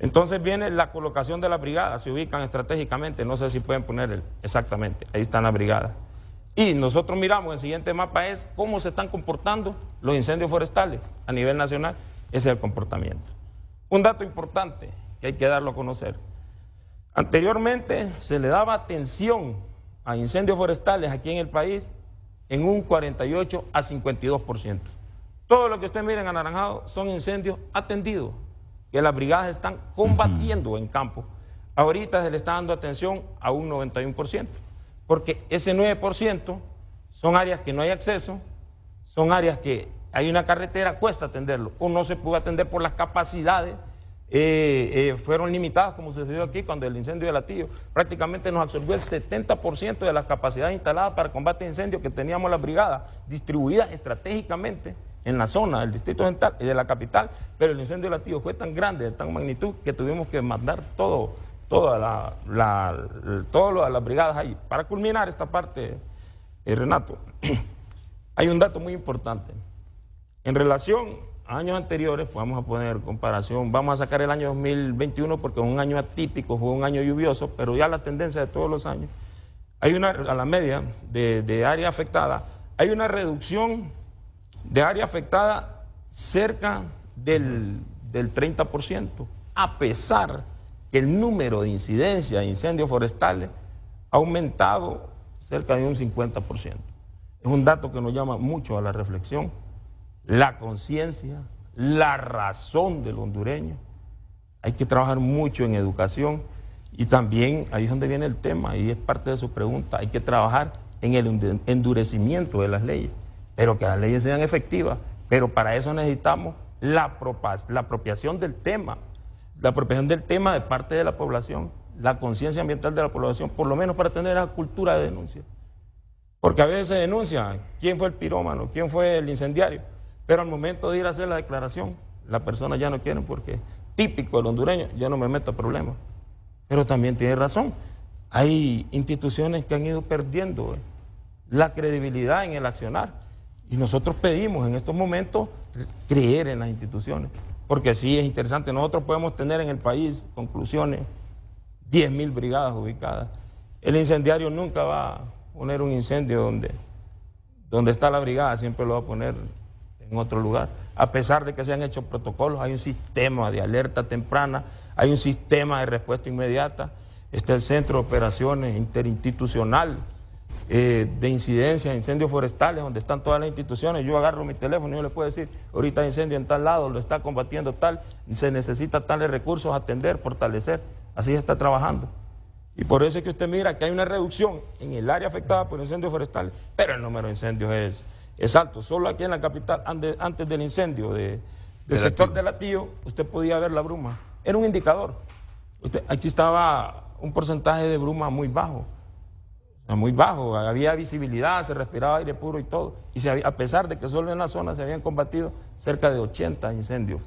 Entonces viene la colocación de las brigadas, se ubican estratégicamente, no sé si pueden poner exactamente, ahí están las brigadas. Y nosotros miramos, el siguiente mapa es cómo se están comportando los incendios forestales a nivel nacional, ese es el comportamiento. Un dato importante que hay que darlo a conocer. Anteriormente se le daba atención a incendios forestales aquí en el país en un 48 a 52%. Todo lo que ustedes miren anaranjado son incendios atendidos, que las brigadas están combatiendo en campo. Ahorita se le está dando atención a un 91%, porque ese 9% son áreas que no hay acceso, son áreas que hay una carretera, cuesta atenderlo, o no se pudo atender por las capacidades, fueron limitadas, como sucedió aquí cuando el incendio de Latillo prácticamente nos absorbió el 70% de las capacidades instaladas para combate de incendios que teníamos las brigadas, distribuidas estratégicamente en la zona del Distrito Central y de la capital, pero el incendio de Latillo fue tan grande, de tan magnitud, que tuvimos que mandar todas las brigadas ahí. Para culminar esta parte, Renato, hay un dato muy importante. En relación a años anteriores, pues vamos a poner comparación, vamos a sacar el año 2021 porque es un año atípico, fue un año lluvioso, pero ya la tendencia de todos los años, hay a la media de área afectada, hay una reducción de área afectada cerca del 30%, a pesar que el número de incidencia de incendios forestales ha aumentado cerca de un 50%. Es un dato que nos llama mucho a la reflexión, la conciencia, la razón del hondureño. Hay que trabajar mucho en educación y también, ahí es donde viene el tema, y es parte de su pregunta, hay que trabajar en el endurecimiento de las leyes, pero que las leyes sean efectivas, pero para eso necesitamos la apropiación del tema, de parte de la población, la conciencia ambiental de la población, por lo menos para tener la cultura de denuncia. Porque a veces se denuncia quién fue el pirómano, quién fue el incendiario, pero al momento de ir a hacer la declaración, las personas ya no quieren porque típico del hondureño, yo no me meto a problemas. Pero también tiene razón, hay instituciones que han ido perdiendo la credibilidad en el accionar, y nosotros pedimos en estos momentos creer en las instituciones, porque sí es interesante, nosotros podemos tener en el país, conclusiones, 10.000 brigadas ubicadas. El incendiario nunca va a poner un incendio donde está la brigada, siempre lo va a poner en otro lugar. A pesar de que se han hecho protocolos, hay un sistema de alerta temprana, hay un sistema de respuesta inmediata, está el Centro de Operaciones Interinstitucional de incidencia de incendios forestales, donde están todas las instituciones. Yo agarro mi teléfono y yo le puedo decir, ahorita hay incendio en tal lado, lo está combatiendo tal, se necesita tales recursos, atender, fortalecer, así se está trabajando. Y por eso es que usted mira que hay una reducción en el área afectada por incendios forestales, pero el número de incendios es alto. Solo aquí en la capital, antes del incendio del sector de Latillo, usted podía ver la bruma. Era un indicador. Aquí estaba un porcentaje de bruma muy bajo. Muy bajo, había visibilidad, se respiraba aire puro y todo. Y a pesar de que solo en la zona se habían combatido cerca de 80 incendios.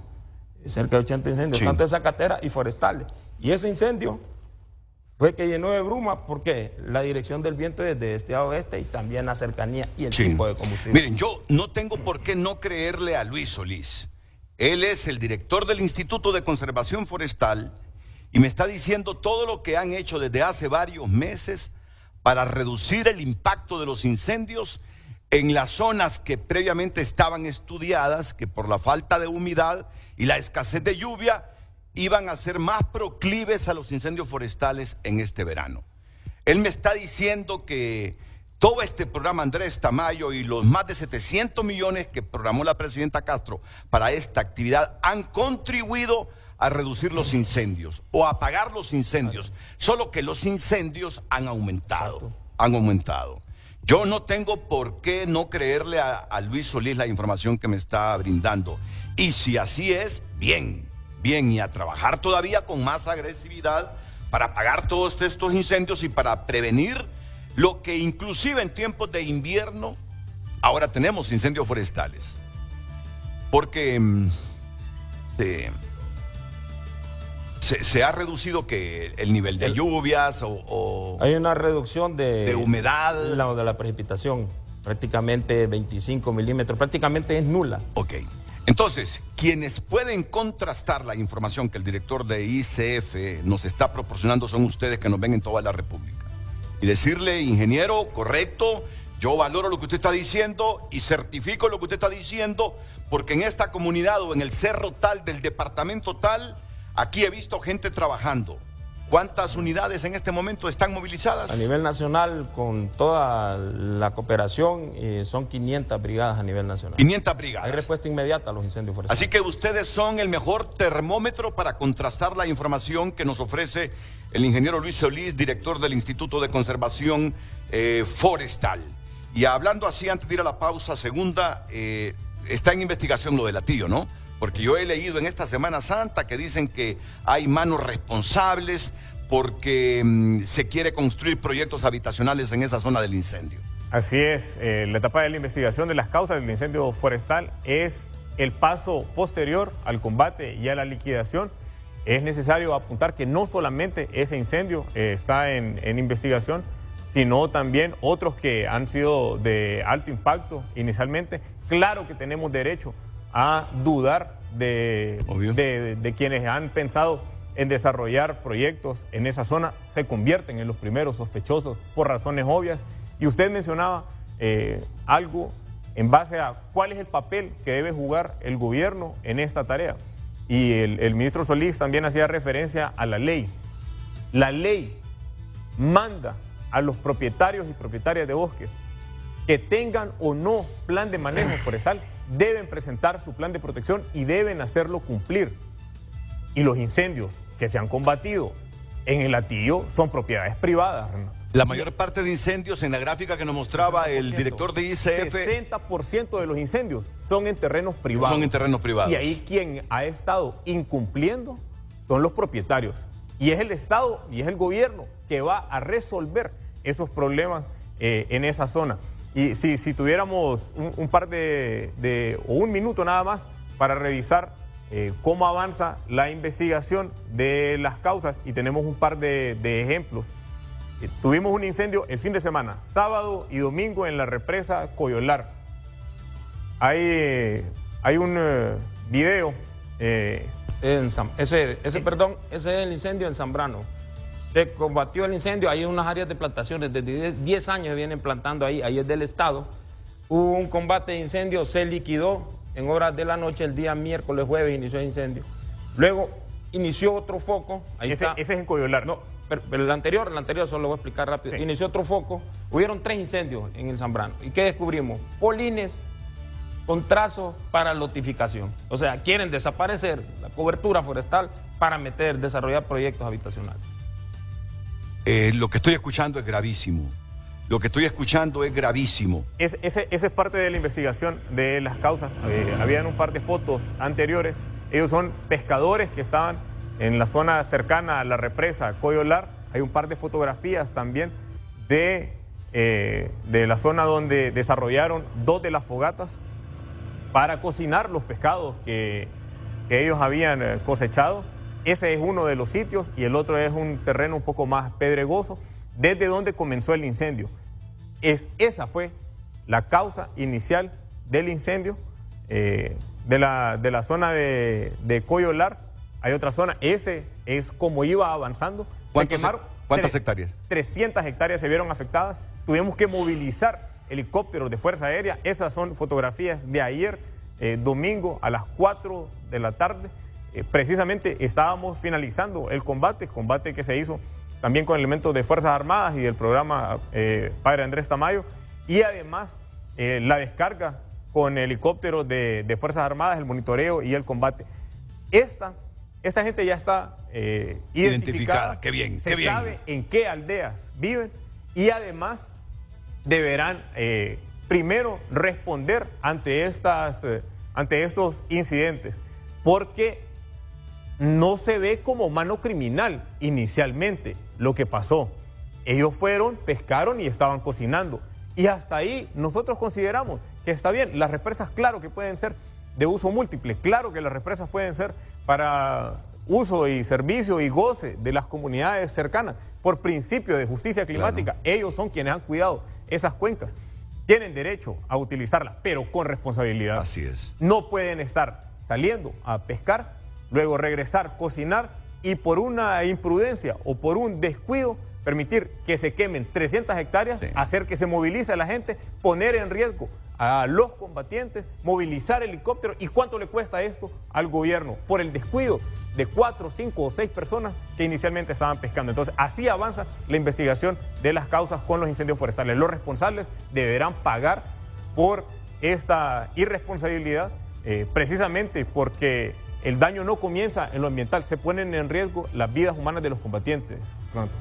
Tanto de zacatera y forestales. Y ese incendio fue que llenó de bruma porque la dirección del viento es de este a oeste y también la cercanía y el tipo de combustible. Miren, yo no tengo por qué no creerle a Luis Solís. Él es el director del Instituto de Conservación Forestal y me está diciendo todo lo que han hecho desde hace varios meses para reducir el impacto de los incendios en las zonas que previamente estaban estudiadas, que por la falta de humedad y la escasez de lluvia iban a ser más proclives a los incendios forestales en este verano. Él me está diciendo que todo este programa Andrés Tamayo y los más de 700 millones que programó la presidenta Castro para esta actividad han contribuido a reducir los incendios o a apagar los incendios, solo que los incendios han aumentado. Yo no tengo por qué no creerle a Luis Solís la información que me está brindando. Y si así es, bien, y a trabajar todavía con más agresividad para apagar todos estos incendios y para prevenir lo que inclusive en tiempos de invierno ahora tenemos incendios forestales. Porque se ha reducido que el nivel de lluvias o hay una reducción de humedad, de la precipitación, prácticamente 25 milímetros, prácticamente es nula. Ok. Entonces, quienes pueden contrastar la información que el director de ICF nos está proporcionando son ustedes que nos ven en toda la República. Y decirle, ingeniero, correcto, yo valoro lo que usted está diciendo y certifico lo que usted está diciendo, porque en esta comunidad o en el cerro tal del departamento tal, aquí he visto gente trabajando. ¿Cuántas unidades en este momento están movilizadas? A nivel nacional, con toda la cooperación, son 500 brigadas a nivel nacional. 500 brigadas. Hay respuesta inmediata a los incendios forestales. Así que ustedes son el mejor termómetro para contrastar la información que nos ofrece el ingeniero Luis Solís, director del Instituto de Conservación Forestal. Y hablando así, antes de ir a la pausa segunda, está en investigación lo de Latillo, ¿no? Porque yo he leído en esta Semana Santa que dicen que hay manos responsables porque se quiere construir proyectos habitacionales en esa zona del incendio. Así es, la etapa de la investigación de las causas del incendio forestal es el paso posterior al combate y a la liquidación. Es necesario apuntar que no solamente ese incendio está en investigación, sino también otros que han sido de alto impacto inicialmente. Claro que tenemos derecho a dudar de quienes han pensado en desarrollar proyectos en esa zona, se convierten en los primeros sospechosos por razones obvias. Y usted mencionaba algo en base a cuál es el papel que debe jugar el gobierno en esta tarea. Y el ministro Solís también hacía referencia a la ley. La ley manda a los propietarios y propietarias de bosques que tengan o no plan de manejo forestal, deben presentar su plan de protección y deben hacerlo cumplir. Y los incendios que se han combatido en el Latillo son propiedades privadas. La mayor parte de incendios, en la gráfica que nos mostraba el director de ICF, 60% de los incendios son en terrenos privados. Son en terrenos privados. Y ahí quien ha estado incumpliendo son los propietarios. Y es el Estado y es el gobierno que va a resolver esos problemas en esa zona. Y si tuviéramos un par o un minuto nada más para revisar cómo avanza la investigación de las causas, y tenemos un par de ejemplos. Tuvimos un incendio el fin de semana, sábado y domingo, en la represa Coyolar. Hay un video. Ese es el incendio en Zambrano. Se combatió el incendio, hay unas áreas de plantaciones, desde 10 años vienen plantando ahí es del Estado. Hubo un combate de incendio, se liquidó en horas de la noche, el día miércoles, jueves inició el incendio. Luego inició otro foco, ahí está. Ese es en Coyolar. No, el anterior solo lo voy a explicar rápido. Sí. Inició otro foco, hubieron 3 incendios en el Zambrano. ¿Y qué descubrimos? Polines con trazos para lotificación. O sea, quieren desaparecer la cobertura forestal para desarrollar proyectos habitacionales. Lo que estoy escuchando es gravísimo. Lo que estoy escuchando es gravísimo. Esa es parte de la investigación de las causas. Habían un par de fotos anteriores. Ellos son pescadores que estaban en la zona cercana a la represa Coyolar. Hay un par de fotografías también de la zona donde desarrollaron 2 de las fogatas para cocinar los pescados que ellos habían cosechado. Ese es uno de los sitios y el otro es un terreno un poco más pedregoso, desde donde comenzó el incendio. Esa fue la causa inicial del incendio de la zona de Coyolar. Hay otra zona, ese es como iba avanzando. ¿Cuántas hectáreas? 300 hectáreas se vieron afectadas. Tuvimos que movilizar helicópteros de Fuerza Aérea. Esas son fotografías de ayer, domingo, a las 4 de la tarde. Precisamente estábamos finalizando el combate que se hizo también con elementos de Fuerzas Armadas y del programa Padre Andrés Tamayo, y además la descarga con helicópteros de Fuerzas Armadas, el monitoreo y el combate. Esta gente ya está identificada. Qué bien, se sabe en qué aldeas viven y además deberán primero responder ante estos incidentes, porque no se ve como mano criminal inicialmente lo que pasó. Ellos fueron, pescaron y estaban cocinando. Y hasta ahí nosotros consideramos que está bien. Las represas, claro que pueden ser de uso múltiple, claro que las represas pueden ser para uso y servicio y goce de las comunidades cercanas. Por principio de justicia climática, ellos son quienes han cuidado esas cuencas. Tienen derecho a utilizarlas, pero con responsabilidad. Así es. No pueden estar saliendo a pescar, luego regresar, cocinar y por una imprudencia o por un descuido permitir que se quemen 300 hectáreas, hacer que se movilice a la gente, poner en riesgo a los combatientes, movilizar helicópteros. ¿Y cuánto le cuesta esto al gobierno? Por el descuido de 4, 5 o 6 personas que inicialmente estaban pescando. Entonces, así avanza la investigación de las causas con los incendios forestales. Los responsables deberán pagar por esta irresponsabilidad, precisamente porque el daño no comienza en lo ambiental, se ponen en riesgo las vidas humanas de los combatientes,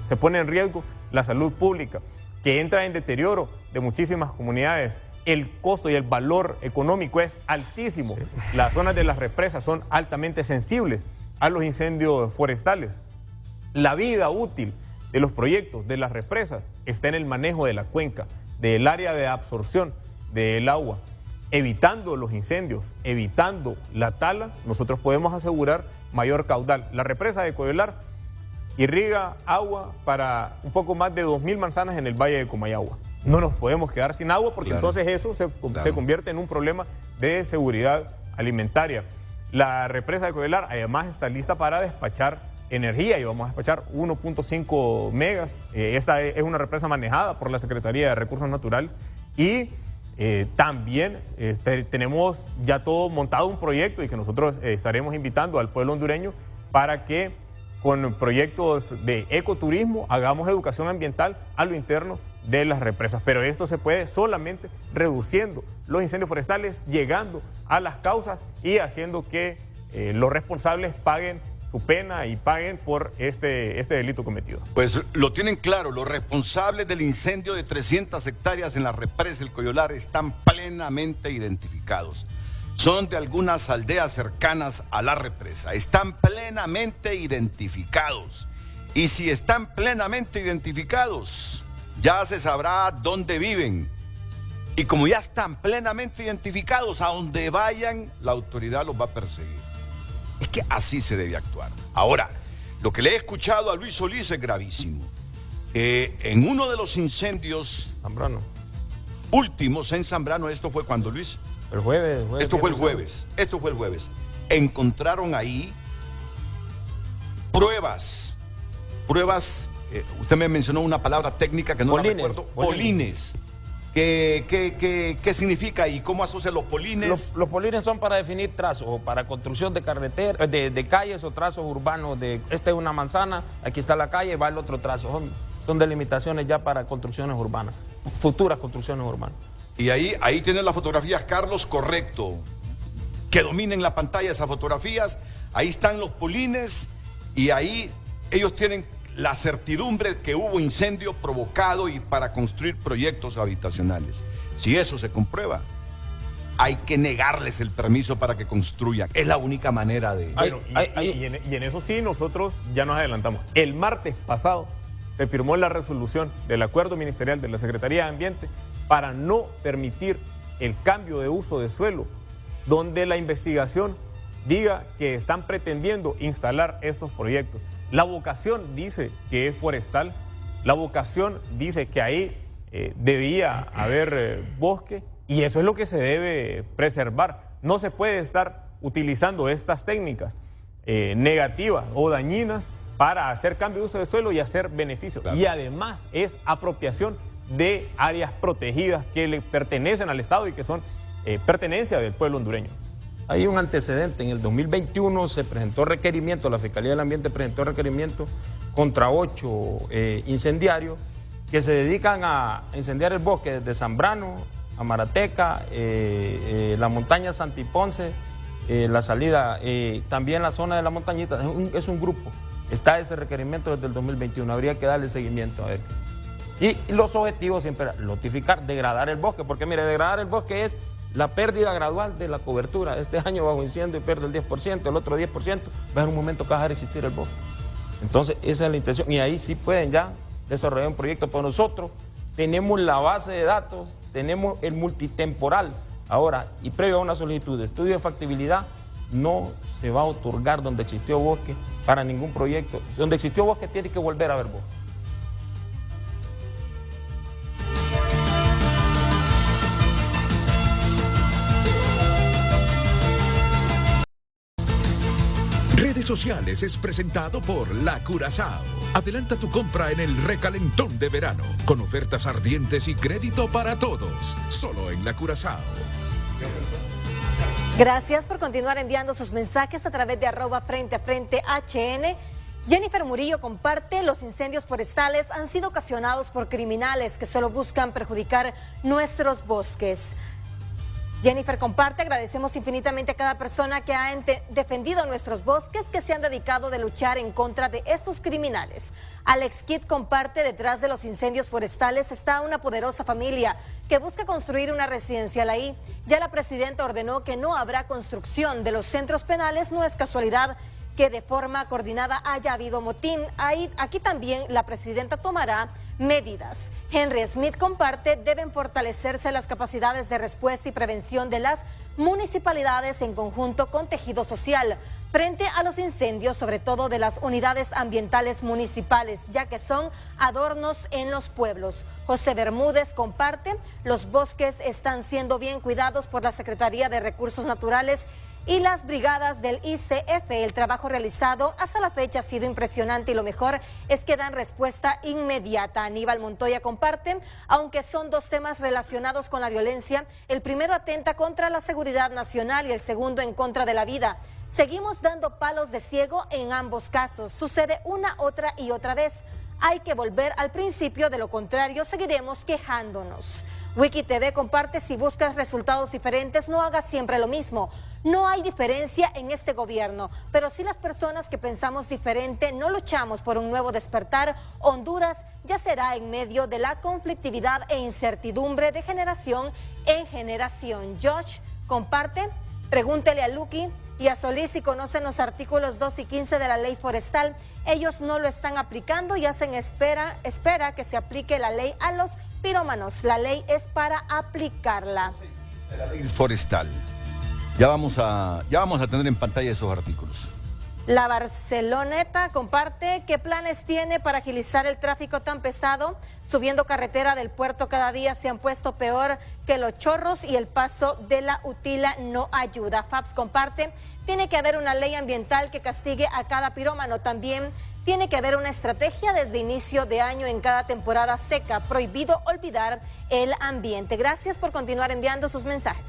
se pone en riesgo la salud pública, que entra en deterioro de muchísimas comunidades. El costo y el valor económico es altísimo. Las zonas de las represas son altamente sensibles a los incendios forestales. La vida útil de los proyectos de las represas está en el manejo de la cuenca, del área de absorción del agua. Evitando los incendios, evitando la tala, nosotros podemos asegurar mayor caudal. La represa de Coyolar irriga agua para un poco más de 2.000 manzanas en el Valle de Comayagua. No nos podemos quedar sin agua porque entonces eso se convierte en un problema de seguridad alimentaria. La represa de Coyolar además está lista para despachar energía y vamos a despachar 1.5 megas. Esta es una represa manejada por la Secretaría de Recursos Naturales y también tenemos ya todo montado un proyecto y que nosotros estaremos invitando al pueblo hondureño para que con proyectos de ecoturismo hagamos educación ambiental a lo interno de las represas. Pero esto se puede solamente reduciendo los incendios forestales, llegando a las causas y haciendo que los responsables paguen su pena y paguen por este delito cometido. Pues lo tienen claro, los responsables del incendio de 300 hectáreas en la represa del Coyolar están plenamente identificados. Son de algunas aldeas cercanas a la represa, están plenamente identificados. Y si están plenamente identificados, ya se sabrá dónde viven. Y como ya están plenamente identificados, a donde vayan, la autoridad los va a perseguir. Es que así se debe actuar. Ahora, lo que le he escuchado a Luis Solís es gravísimo. En uno de los incendios Zambrano últimos en Zambrano, esto fue cuando, Luis, el jueves. Esto fue el jueves. Encontraron ahí pruebas. Usted me mencionó una palabra técnica que no la recuerdo. Polines. ¿Qué significa y cómo asocia los polines? Los polines son para definir trazos, o para construcción de carreteras, de calles o trazos urbanos. Esta es una manzana, aquí está la calle, va el otro trazo. Son delimitaciones ya para construcciones urbanas, futuras construcciones urbanas. Y ahí tienen las fotografías, Carlos, correcto. Que dominen la pantalla esas fotografías. Ahí están los polines y ahí ellos tienen la certidumbre que hubo incendio provocado y para construir proyectos habitacionales. Si eso se comprueba, hay que negarles el permiso para que construyan. Es la única manera de... Bueno, y en eso sí nosotros ya nos adelantamos. El martes pasado se firmó la resolución del acuerdo ministerial de la Secretaría de Ambiente para no permitir el cambio de uso de suelo, donde la investigación diga que están pretendiendo instalar estos proyectos. La vocación dice que es forestal, la vocación dice que ahí debía haber bosque, y eso es lo que se debe preservar. No se puede estar utilizando estas técnicas negativas o dañinas para hacer cambio de uso de suelo y hacer beneficios. Claro. Y además es apropiación de áreas protegidas que le pertenecen al Estado y que son pertenencia del pueblo hondureño. Hay un antecedente, en el 2021 se presentó requerimiento, la Fiscalía del Ambiente presentó requerimiento contra 8 incendiarios que se dedican a incendiar el bosque desde Zambrano, Amarateca, la montaña Santiponce, la salida, también la zona de la montañita. Es un grupo, está ese requerimiento desde el 2021, habría que darle seguimiento a ver. Y los objetivos siempre, notificar, degradar el bosque, porque mire, degradar el bosque es la pérdida gradual de la cobertura. Este año bajo incendio pierde el 10%, el otro 10%, va a haber un momento que va a dejar de existir el bosque. Entonces esa es la intención, y ahí sí pueden ya desarrollar un proyecto. Pero nosotros tenemos la base de datos, tenemos el multitemporal. Ahora, y previo a una solicitud de estudio de factibilidad, no se va a otorgar donde existió bosque para ningún proyecto. Donde existió bosque tiene que volver a haber bosque. Redes Sociales es presentado por La Curazao. Adelanta tu compra en el recalentón de verano, con ofertas ardientes y crédito para todos, solo en La Curazao. Gracias por continuar enviando sus mensajes a través de @FrenteAFrenteHN. Jennifer Murillo comparte: los incendios forestales han sido ocasionados por criminales que solo buscan perjudicar nuestros bosques. Jennifer comparte: agradecemos infinitamente a cada persona que ha defendido nuestros bosques, que se han dedicado de luchar en contra de estos criminales. Alex Kidd comparte: detrás de los incendios forestales está una poderosa familia que busca construir una residencial ahí. Ya la presidenta ordenó que no habrá construcción de los centros penales. No es casualidad que de forma coordinada haya habido motín. Aquí también la presidenta tomará medidas. Henry Smith comparte: deben fortalecerse las capacidades de respuesta y prevención de las municipalidades en conjunto con tejido social frente a los incendios, sobre todo de las unidades ambientales municipales, ya que son adornos en los pueblos. José Bermúdez comparte: los bosques están siendo bien cuidados por la Secretaría de Recursos Naturales y las brigadas del ICF. El trabajo realizado hasta la fecha ha sido impresionante y lo mejor es que dan respuesta inmediata. Aníbal Montoya comparte: aunque son dos temas relacionados con la violencia, el primero atenta contra la seguridad nacional y el segundo en contra de la vida. Seguimos dando palos de ciego en ambos casos. Sucede una, otra y otra vez. Hay que volver al principio, de lo contrario seguiremos quejándonos. Wiki TV comparte: si buscas resultados diferentes, no hagas siempre lo mismo. No hay diferencia en este gobierno, pero si las personas que pensamos diferente no luchamos por un nuevo despertar, Honduras ya será en medio de la conflictividad e incertidumbre de generación en generación. Josh comparte: pregúntele a Lucky y a Solís si conocen los artículos 2 y 15 de la ley forestal. Ellos no lo están aplicando y hacen espera que se aplique la ley a los pirómanos. La ley es para aplicarla. La ley forestal. Ya vamos a tener en pantalla esos artículos. La Barceloneta comparte: ¿qué planes tiene para agilizar el tráfico tan pesado? Subiendo carretera del puerto cada día se han puesto peor que los chorros y el paso de la Utila no ayuda. Fabs comparte: tiene que haber una ley ambiental que castigue a cada pirómano. También Tiene que haber una estrategia desde inicio de año en cada temporada seca. Prohibido olvidar el ambiente. Gracias por continuar enviando sus mensajes.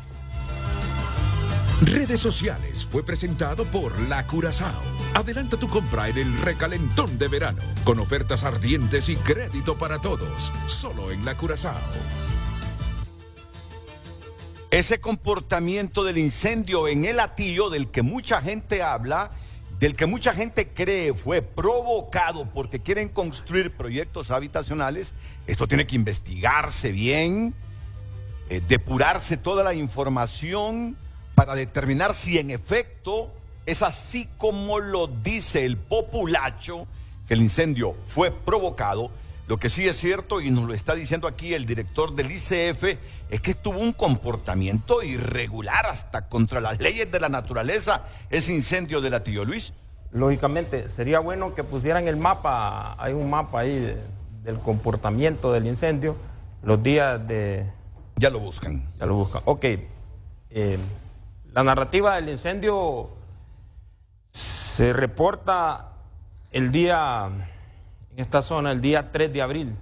Redes sociales fue presentado por La Curazao. Adelanta tu compra en el recalentón de verano, con ofertas ardientes y crédito para todos, solo en La Curazao. Ese comportamiento del incendio en el Hatillo, del que mucha gente habla, del que mucha gente cree fue provocado porque quieren construir proyectos habitacionales, esto tiene que investigarse bien, depurarse toda la información para determinar si en efecto es así como lo dice el populacho, que el incendio fue provocado. Lo que sí es cierto, y nos lo está diciendo aquí el director del ICF, es que tuvo un comportamiento irregular hasta contra las leyes de la naturaleza, ese incendio del Hatillo. Luis. Lógicamente, sería bueno que pusieran el mapa, hay un mapa ahí del comportamiento del incendio, los días de... Ya lo buscan. Ok. La narrativa del incendio se reporta el día, en esta zona, el día 3 de abril.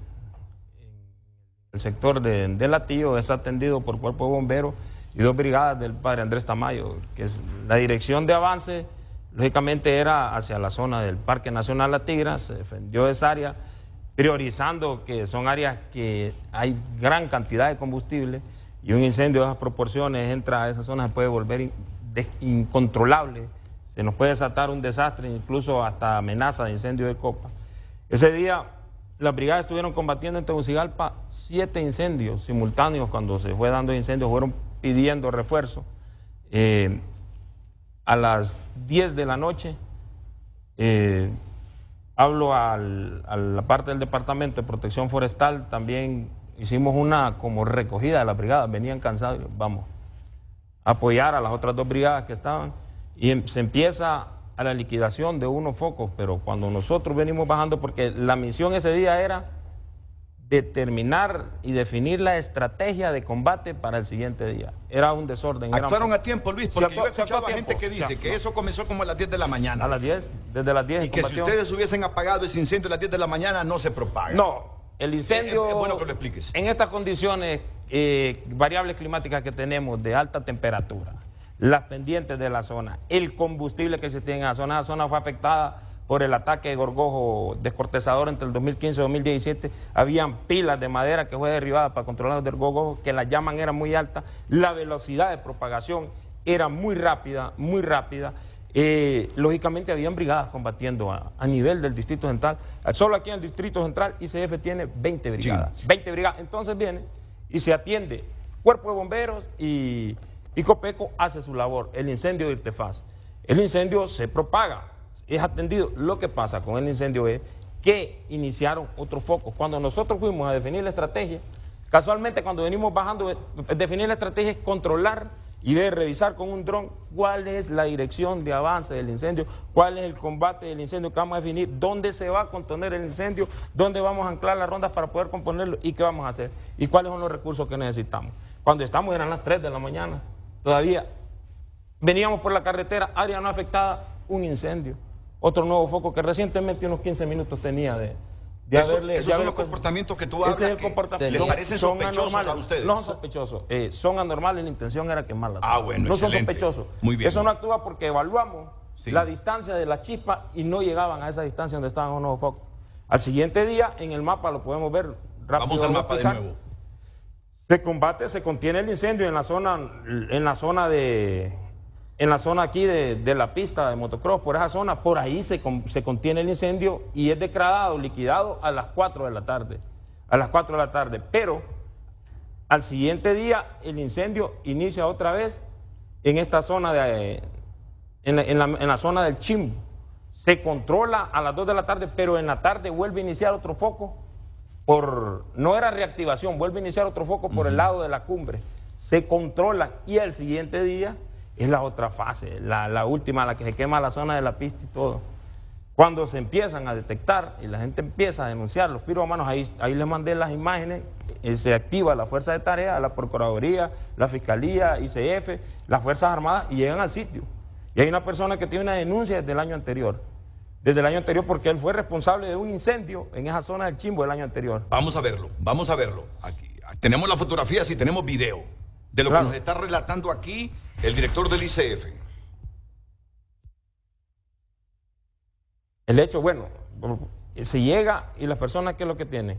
El sector del Hatillo es atendido por Cuerpo de Bomberos y 2 brigadas del padre Andrés Tamayo, que es la dirección de avance, lógicamente era hacia la zona del Parque Nacional La Tigra. Se defendió esa área, priorizando que son áreas que hay gran cantidad de combustible, y un incendio de esas proporciones entra a esa zona, se puede volver incontrolable, se nos puede desatar un desastre, incluso hasta amenaza de incendio de copa. Ese día las brigadas estuvieron combatiendo en Tegucigalpa 7 incendios simultáneos. Cuando se fue dando incendios fueron pidiendo refuerzo. A las 10 de la noche hablo a la parte del Departamento de Protección Forestal, también hicimos una como recogida de las brigadas, venían cansados, vamos a apoyar a las otras 2 brigadas que estaban, y se empieza a la liquidación de unos focos. Pero cuando nosotros venimos bajando, porque la misión ese día era determinar y definir la estrategia de combate para el siguiente día. Era un desorden. Actuaron a tiempo, Luis, porque yo he escuchado a tiempo, gente que dice que eso comenzó como a las 10 de la mañana. A las 10, desde las 10. Y que si ustedes hubiesen apagado ese incendio a las 10 de la mañana, no se propaga. No, el incendio... Es bueno que lo expliques. En estas condiciones, variables climáticas que tenemos de alta temperatura, las pendientes de la zona, el combustible que se tiene en la zona fue afectada por el ataque de gorgojo descortezador entre el 2015 y 2017, habían pilas de madera que fue derribada para controlar el gorgojo, que las llamas eran muy altas, la velocidad de propagación era muy rápida, lógicamente habían brigadas combatiendo a nivel del Distrito Central. Solo aquí en el Distrito Central ICF tiene 20 brigadas, sí. 20 brigadas, entonces viene y se atiende Cuerpo de Bomberos y Copeco hace su labor, el incendio de Irtefaz. El incendio se propaga, es atendido. Lo que pasa con el incendio es que iniciaron otros focos. Cuando nosotros fuimos a definir la estrategia, casualmente cuando venimos bajando, definir la estrategia es controlar y revisar con un dron cuál es la dirección de avance del incendio, cuál es el combate del incendio que vamos a definir, dónde se va a contener el incendio, dónde vamos a anclar las rondas para poder componerlo y qué vamos a hacer y cuáles son los recursos que necesitamos. Cuando estamos eran las 3 de la mañana, todavía veníamos por la carretera, área no afectada, un incendio. Otro nuevo foco que recientemente unos 15 minutos tenía de haberle... Esos son los comportamientos que tú hablas. Ese es el comportamiento. ¿Les parecen sospechosos a ustedes? No son sospechosos, son anormales, la intención era quemarlas. Bueno, no excelente. Son sospechosos. Muy bien. Eso no actúa porque evaluamos sí. la distancia de la chispa y no llegaban a esa distancia donde estaban los nuevos focos. Al siguiente día, en el mapa lo podemos ver rápido. Vamos al mapa de nuevo. Se combate, se contiene el incendio en la zona aquí de la pista de motocross, por esa zona, por ahí se contiene el incendio y es declarado, liquidado a las 4 de la tarde. A las 4 de la tarde, pero al siguiente día el incendio inicia otra vez en esta zona en la zona del Chimbo. Se controla a las 2 de la tarde, pero en la tarde vuelve a iniciar otro foco. No era reactivación, vuelve a iniciar otro foco por el lado de la cumbre. Se controla y al siguiente día es la otra fase, la última, la que se quema la zona de la pista y todo. Cuando se empiezan a detectar y la gente empieza a denunciar los piromanos, ahí les mandé las imágenes, se activa la fuerza de tarea, la Procuraduría, la Fiscalía, ICF, las Fuerzas Armadas y llegan al sitio. Y hay una persona que tiene una denuncia desde el año anterior desde el año anterior porque él fue responsable de un incendio en esa zona del Chimbo el año anterior. Vamos a verlo, vamos a verlo. Aquí tenemos las fotografías y tenemos video de lo que nos está relatando aquí el director del ICF. El hecho, bueno, se llega y las personas, ¿qué es lo que tienen?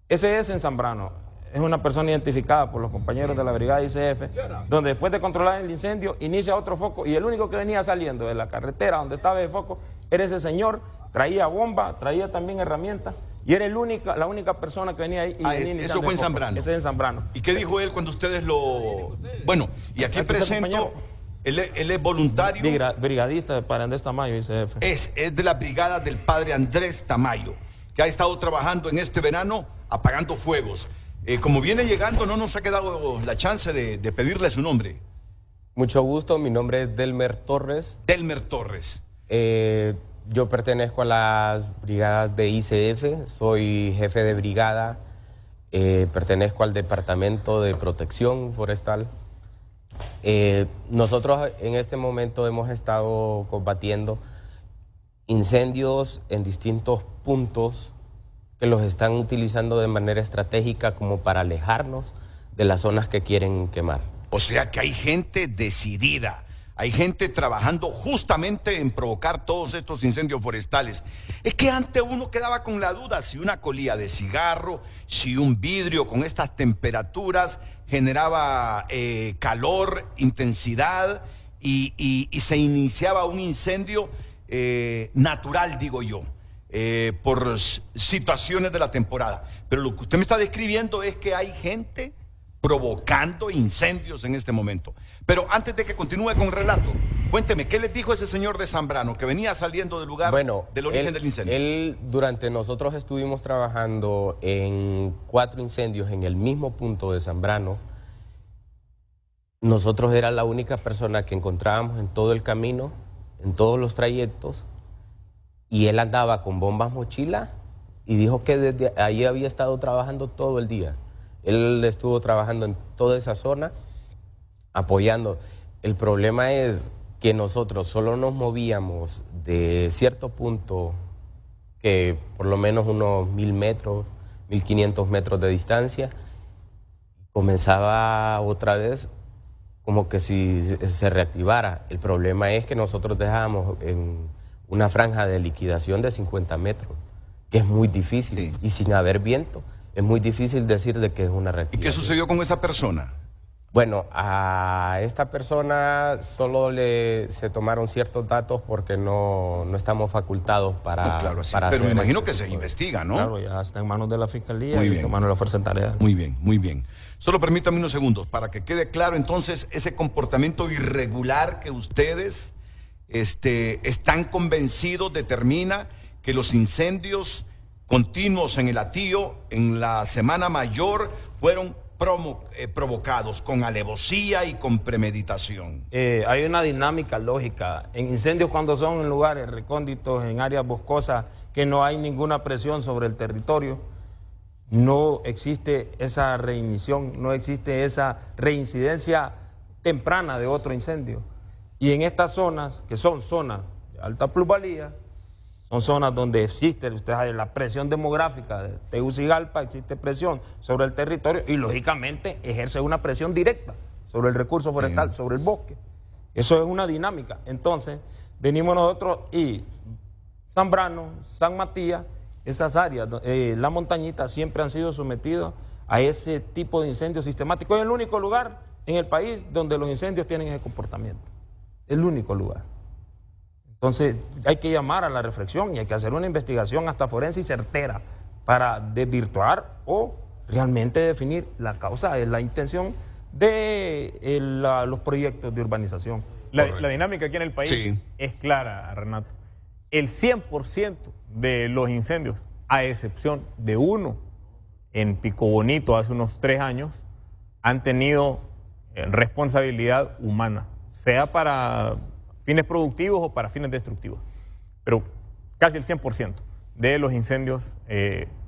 Ese es en Zambrano, es una persona identificada por los compañeros de la brigada ICF, donde después de controlar el incendio inicia otro foco y el único que venía saliendo de la carretera donde estaba el foco era ese señor, traía bomba, traía también herramientas y era la única persona que venía ahí y venía iniciando eso fue en el foco. Zambrano. Ese es en Zambrano. ¿Y qué dijo él cuando ustedes lo...? Bueno, y aquí presento, él es voluntario. Brigadista de Padre Andrés Tamayo, ICF. Es de la brigada del Padre Andrés Tamayo, que ha estado trabajando en este verano apagando fuegos. Como viene llegando, no nos ha quedado la chance de pedirle su nombre. Mucho gusto, mi nombre es Delmer Torres. Delmer Torres. Yo pertenezco a las brigadas de ICF, soy jefe de brigada, pertenezco al Departamento de Protección Forestal. Nosotros en este momento hemos estado combatiendo incendios en distintos puntos que los están utilizando de manera estratégica como para alejarnos de las zonas que quieren quemar. O sea que hay gente decidida, hay gente trabajando justamente en provocar todos estos incendios forestales. Es que antes uno quedaba con la duda si una colilla de cigarro, si un vidrio con estas temperaturas generaba calor, intensidad y se iniciaba un incendio natural, digo yo. Por situaciones de la temporada. Pero lo que usted me está describiendo es que hay gente provocando incendios en este momento. Pero antes de que continúe con el relato, cuénteme, ¿qué les dijo ese señor de Zambrano que venía saliendo del lugar del origen del incendio? Durante nosotros estuvimos trabajando en 4 incendios en el mismo punto de Zambrano. Nosotros era la única persona que encontrábamos en todo el camino, en todos los trayectos, y él andaba con bombas mochila y dijo que desde ahí había estado trabajando todo el día. Él estuvo trabajando en toda esa zona, apoyando. El problema es que nosotros solo nos movíamos de cierto punto, que por lo menos unos 1000 metros, 1500 metros de distancia, comenzaba otra vez como que si se reactivara. El problema es que nosotros dejábamos en una franja de liquidación de 50 metros, que es muy difícil, y sin haber viento, es muy difícil decir de que es una reactivación. ¿Y qué sucedió con esa persona? Bueno, a esta persona solo se tomaron ciertos datos porque no estamos facultados para... Claro, sí, pero me imagino que se investiga, ¿no? Claro, ya está en manos de la Fiscalía y en manos de la Fuerza de Tareas. Muy bien, muy bien. Solo permítame unos segundos para que quede claro entonces ese comportamiento irregular que ustedes están convencidos, determina que los incendios continuos en el Hatío en la Semana Mayor fueron provocados con alevosía y con premeditación. Hay una dinámica lógica. En incendios cuando son en lugares recónditos, en áreas boscosas, que no hay ninguna presión sobre el territorio, no existe esa reinición, no existe esa reincidencia temprana de otro incendio. Y en estas zonas, que son zonas de alta plusvalía, son zonas donde existe, usted sabe, la presión demográfica de Tegucigalpa, existe presión sobre el territorio y lógicamente ejerce una presión directa sobre el recurso forestal, sobre el bosque. Eso es una dinámica. Entonces, venimos nosotros y Zambrano, San Matías, esas áreas, la montañita, siempre han sido sometidos a ese tipo de incendios sistemáticos. Es el único lugar en el país donde los incendios tienen ese comportamiento. El único lugar. Entonces hay que llamar a la reflexión y hay que hacer una investigación hasta forense y certera para desvirtuar o realmente definir la causa, la intención de los proyectos de urbanización. La dinámica aquí en el país es clara, Renato. El 100% de los incendios, a excepción de uno en Pico Bonito hace unos 3 años, han tenido responsabilidad humana, sea para fines productivos o para fines destructivos. Pero casi el 100% de los incendios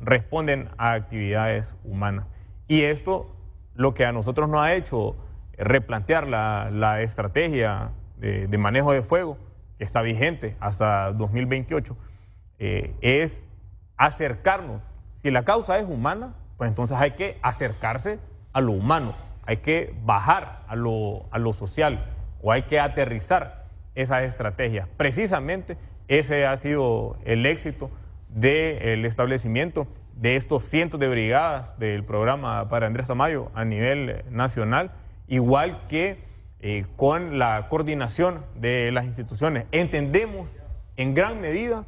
responden a actividades humanas. Y esto lo que a nosotros nos ha hecho replantear la estrategia de manejo de fuego que está vigente hasta 2028, es acercarnos. Si la causa es humana, pues entonces hay que acercarse a lo humano, hay que bajar a lo social, o hay que aterrizar esas estrategias. Precisamente ese ha sido el éxito del establecimiento de estos cientos de brigadas del programa Padre Andrés Tamayo a nivel nacional, igual que con la coordinación de las instituciones. Entendemos en gran medida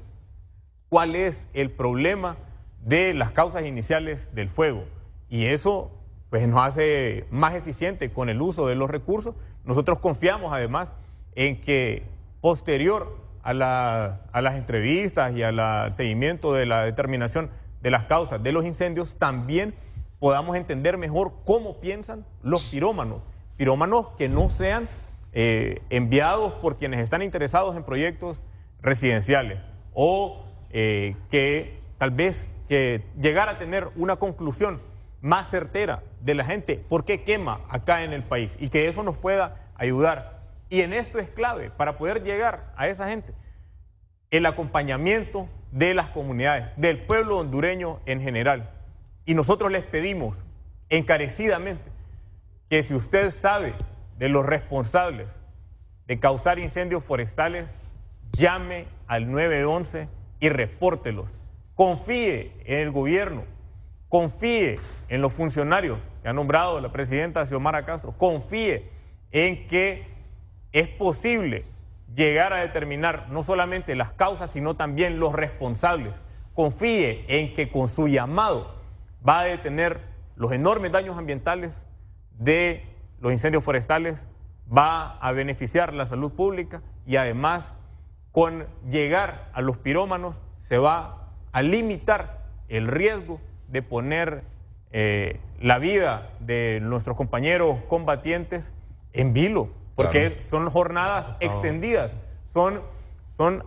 cuál es el problema de las causas iniciales del fuego, y eso pues nos hace más eficiente con el uso de los recursos. Nosotros confiamos además en que posterior a las entrevistas y al seguimiento de la determinación de las causas de los incendios, también podamos entender mejor cómo piensan los pirómanos que no sean enviados por quienes están interesados en proyectos residenciales, o que tal vez que llegar a tener una conclusión más certera de la gente por qué quema acá en el país, y que eso nos pueda ayudar. Y en esto es clave para poder llegar a esa gente el acompañamiento de las comunidades, del pueblo hondureño en general. Y nosotros les pedimos encarecidamente que si usted sabe de los responsables de causar incendios forestales, llame al 911 y repórtelos. Confíe en el gobierno, confíe en los funcionarios que ha nombrado la presidenta Xiomara Castro, confíe en que es posible llegar a determinar no solamente las causas, sino también los responsables. Confíe en que con su llamado va a detener los enormes daños ambientales de los incendios forestales, va a beneficiar la salud pública, y además con llegar a los pirómanos se va a limitar el riesgo de poner la vida de nuestros compañeros combatientes en vilo, porque claro, son jornadas extendidas, son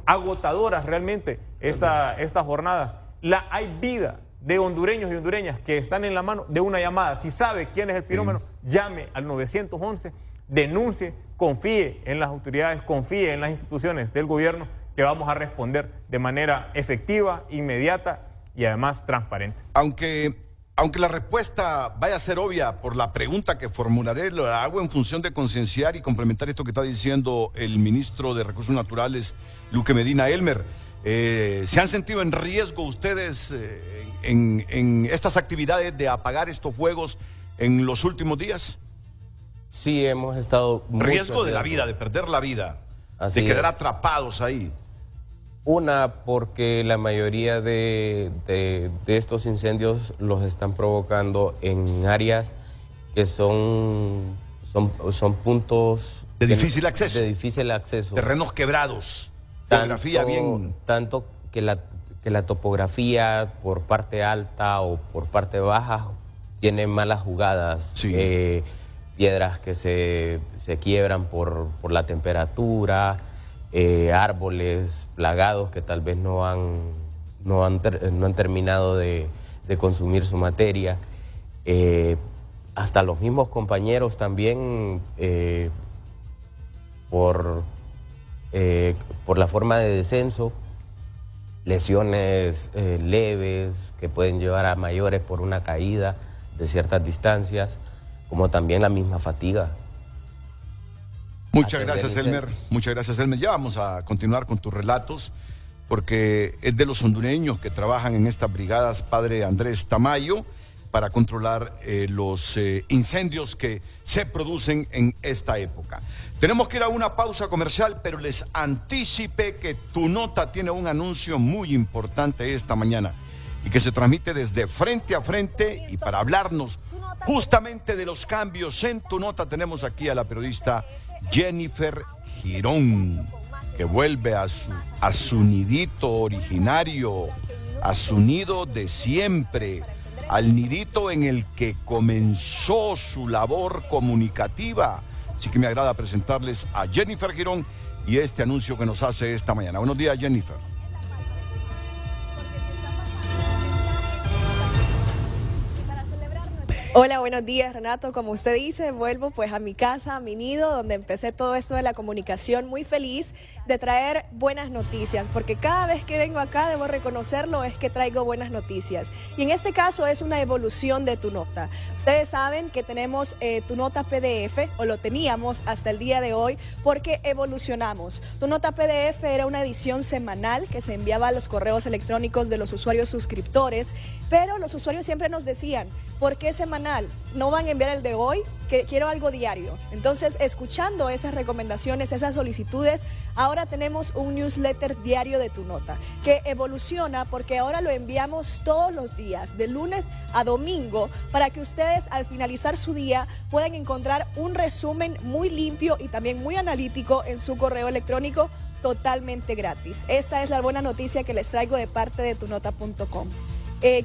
agotadoras realmente estas jornadas. Hay vida de hondureños y hondureñas que están en la mano de una llamada. Si sabe quién es el pirómano, llame al 911, denuncie, confíe en las autoridades, confíe en las instituciones del gobierno, que vamos a responder de manera efectiva, inmediata y además transparente. Aunque la respuesta vaya a ser obvia por la pregunta que formularé, lo hago en función de concienciar y complementar esto que está diciendo el ministro de Recursos Naturales, Luque Medina. Elmer, ¿se han sentido en riesgo ustedes en estas actividades de apagar estos fuegos en los últimos días? Sí, hemos estado... Riesgo de la vida, de perder la vida, de quedar atrapados ahí. Una, porque la mayoría de estos incendios los están provocando en áreas que son puntos de difícil acceso. De difícil acceso. Terrenos quebrados. Topografía bien. Tanto que la topografía por parte alta o por parte baja tiene malas jugadas. Sí. Piedras que se quiebran por la temperatura, árboles plagados que tal vez no han terminado de consumir su materia, hasta los mismos compañeros también por la forma de descenso, lesiones leves que pueden llevar a mayores por una caída de ciertas distancias, como también la misma fatiga. Muchas gracias, Elmer. Muchas gracias, Elmer. Ya vamos a continuar con tus relatos, porque es de los hondureños que trabajan en estas brigadas Padre Andrés Tamayo para controlar los incendios que se producen en esta época. Tenemos que ir a una pausa comercial, pero les anticipé que Tu Nota tiene un anuncio muy importante esta mañana y que se transmite desde Frente a Frente, y para hablarnos justamente de los cambios en Tu Nota tenemos aquí a la periodista Jennifer Girón, que vuelve a su nidito originario, a su nido de siempre, al nidito en el que comenzó su labor comunicativa. Así que me agrada presentarles a Jennifer Girón y este anuncio que nos hace esta mañana. Buenos días, Jennifer. Hola, buenos días, Renato. Como usted dice, vuelvo pues a mi casa, a mi nido, donde empecé todo esto de la comunicación, muy feliz de traer buenas noticias, porque cada vez que vengo acá, debo reconocerlo, es que traigo buenas noticias. Y en este caso es una evolución de Tu Nota. Ustedes saben que tenemos Tu Nota PDF, o lo teníamos hasta el día de hoy, porque evolucionamos. Tu Nota PDF era una edición semanal que se enviaba a los correos electrónicos de los usuarios suscriptores, pero los usuarios siempre nos decían, ¿por qué semanal? No van a enviar el de hoy, que quiero algo diario. Entonces, escuchando esas recomendaciones, esas solicitudes, ahora tenemos un newsletter diario de Tu Nota, que evoluciona porque ahora lo enviamos todos los días, de lunes a domingo, para que ustedes al finalizar su día puedan encontrar un resumen muy limpio y también muy analítico en su correo electrónico, totalmente gratis. Esta es la buena noticia que les traigo de parte de tunota.com.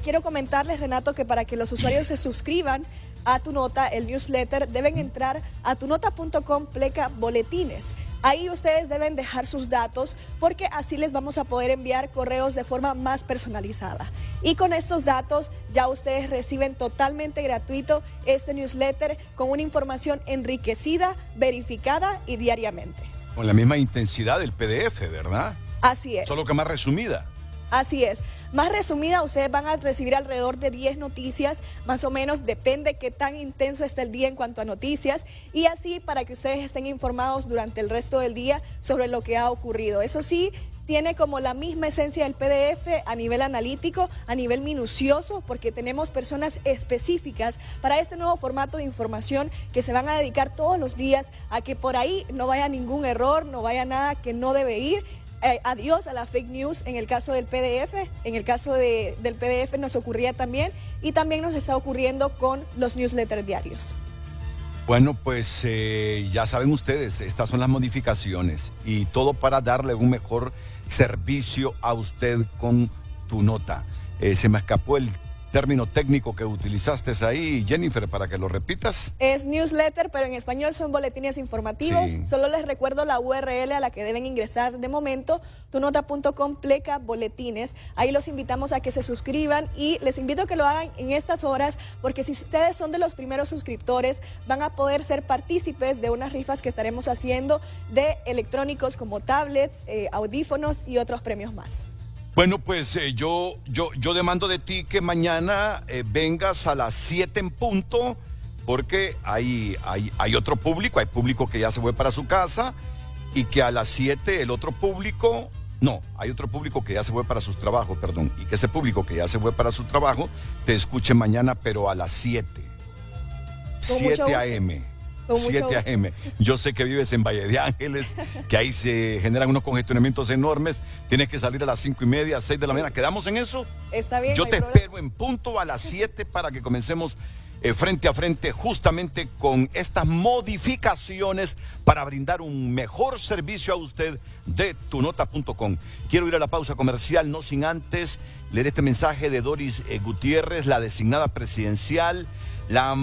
Quiero comentarles, Renato, que para que los usuarios se suscriban a Tu Nota, el newsletter, deben entrar a tunota.com/boletines. Ahí ustedes deben dejar sus datos porque así les vamos a poder enviar correos de forma más personalizada. Y con estos datos ya ustedes reciben totalmente gratuito este newsletter con una información enriquecida, verificada y diariamente. Con la misma intensidad del PDF, ¿verdad? Así es. Solo que más resumida. Así es. Más resumida, ustedes van a recibir alrededor de 10 noticias, más o menos, depende qué tan intenso esté el día en cuanto a noticias, y así para que ustedes estén informados durante el resto del día sobre lo que ha ocurrido. Eso sí, tiene como la misma esencia del PDF a nivel analítico, a nivel minucioso, porque tenemos personas específicas para este nuevo formato de información que se van a dedicar todos los días a que por ahí no vaya ningún error, no vaya nada que no debe ir. Adiós a la fake news en el caso del PDF, en el caso del PDF nos ocurría también y también nos está ocurriendo con los newsletters diarios. Bueno, pues ya saben ustedes, estas son las modificaciones y todo para darle un mejor servicio a usted con Tu Nota. Se me escapó el término técnico que utilizaste ahí, Jennifer, para que lo repitas. Es newsletter, pero en español son boletines informativos. Sí. Solo les recuerdo la URL a la que deben ingresar de momento, tunota.com/boletines. Ahí los invitamos a que se suscriban y les invito a que lo hagan en estas horas, porque si ustedes son de los primeros suscriptores, van a poder ser partícipes de unas rifas que estaremos haciendo de electrónicos como tablets, audífonos y otros premios más. Bueno, pues yo demando de ti que mañana vengas a las 7 en punto, porque hay otro público, hay público que ya se fue para su casa, y que a las 7 el otro público, no, hay otro público que ya se fue para sus trabajos, perdón, y que ese público que ya se fue para su trabajo te escuche mañana, pero a las 7 a.m. 7 a.m. Yo sé que vives en Valle de Ángeles, que ahí se generan unos congestionamientos enormes. Tienes que salir a las 5:30, 6 de la mañana. ¿Quedamos en eso? Está bien. Yo te espero en punto a las 7 para que comencemos frente a frente justamente con estas modificaciones para brindar un mejor servicio a usted de tunota.com. Quiero ir a la pausa comercial, no sin antes leer este mensaje de Doris Gutiérrez, la designada presidencial, la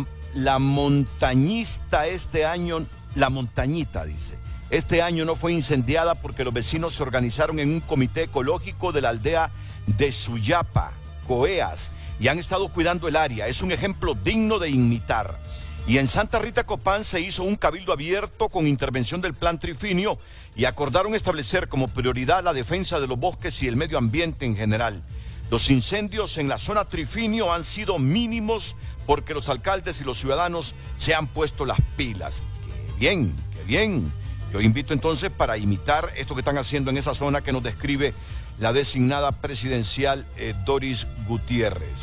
montañista este año, la montañita dice, este año no fue incendiada porque los vecinos se organizaron en un comité ecológico de la aldea de Suyapa, Coeas, y han estado cuidando el área. Es un ejemplo digno de imitar. Y en Santa Rita Copán se hizo un cabildo abierto con intervención del Plan Trifinio y acordaron establecer como prioridad la defensa de los bosques y el medio ambiente en general. Los incendios en la zona Trifinio han sido mínimos porque los alcaldes y los ciudadanos se han puesto las pilas. ¡Qué bien, qué bien! Yo invito entonces para imitar esto que están haciendo en esa zona que nos describe la designada presidencial Doris Gutiérrez.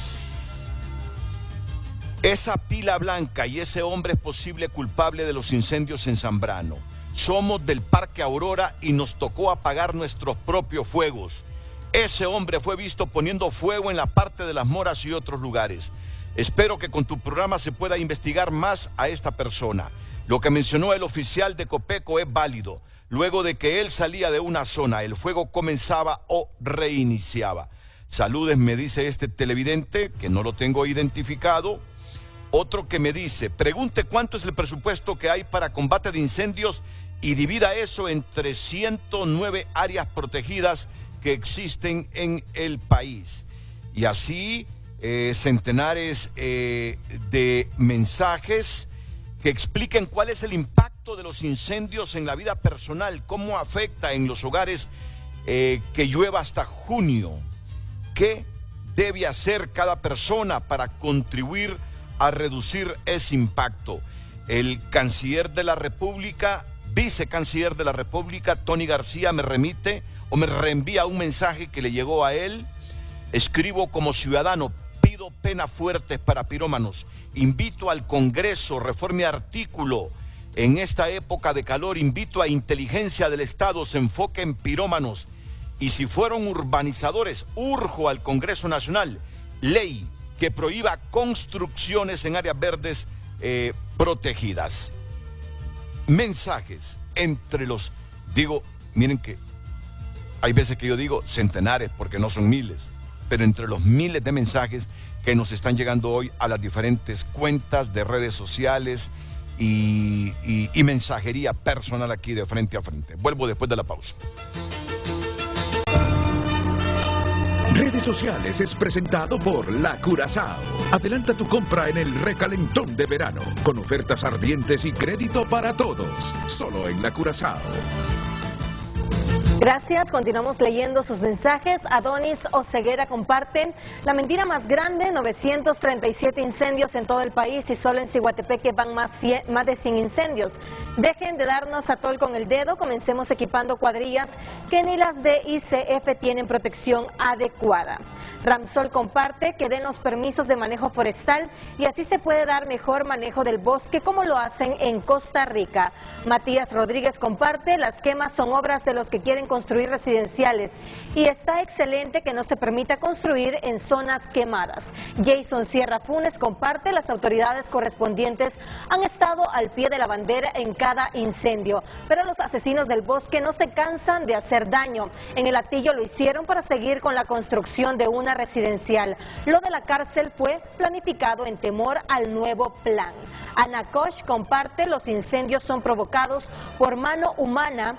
Esa pila blanca y ese hombre es posible culpable de los incendios en Zambrano. Somos del Parque Aurora y nos tocó apagar nuestros propios fuegos. Ese hombre fue visto poniendo fuego en la parte de Las Moras y otros lugares. Espero que con tu programa se pueda investigar más a esta persona. Lo que mencionó el oficial de Copeco es válido. Luego de que él salía de una zona, el fuego comenzaba o reiniciaba. Saludes, me dice este televidente, que no lo tengo identificado. Otro que me dice, pregunte cuánto es el presupuesto que hay para combate de incendios y divida eso entre 109 áreas protegidas que existen en el país. Y así centenares de mensajes que expliquen cuál es el impacto de los incendios en la vida personal, cómo afecta en los hogares que llueva hasta junio, qué debe hacer cada persona para contribuir a reducir ese impacto. El canciller de la República, vicecanciller de la República, Tony García, me reenvía un mensaje que le llegó a él. Escribo como ciudadano, pido penas fuertes para pirómanos, invito al Congreso, reforme artículo, en esta época de calor, invito a inteligencia del Estado, se enfoque en pirómanos, y si fueron urbanizadores, urjo al Congreso Nacional, ley que prohíba construcciones en áreas verdes protegidas. Mensajes entre los, miren que hay veces que yo digo centenares porque no son miles, pero entre los miles de mensajes que nos están llegando hoy a las diferentes cuentas de redes sociales y mensajería personal aquí de Frente a Frente. Vuelvo después de la pausa. Redes Sociales es presentado por La Curazao. Adelanta tu compra en el recalentón de verano, con ofertas ardientes y crédito para todos, solo en La Curazao. Gracias, continuamos leyendo sus mensajes. Adonis Oceguera comparten: la mentira más grande, 937 incendios en todo el país y solo en Ciguatepeque van más de 100 incendios. Dejen de darnos atol con el dedo, comencemos equipando cuadrillas que ni las de ICF tienen protección adecuada. Ramsol comparte que den los permisos de manejo forestal y así se puede dar mejor manejo del bosque como lo hacen en Costa Rica. Matías Rodríguez comparte: las quemas son obras de los que quieren construir residenciales y está excelente que no se permita construir en zonas quemadas. Jason Sierra Funes comparte: las autoridades correspondientes han estado al pie de la bandera en cada incendio, pero los asesinos del bosque no se cansan de hacer daño. En el Hatillo lo hicieron para seguir con la construcción de una residencial. Lo de la cárcel fue planificado en temor al nuevo plan. Ana Koch comparte: los incendios son provocados por mano humana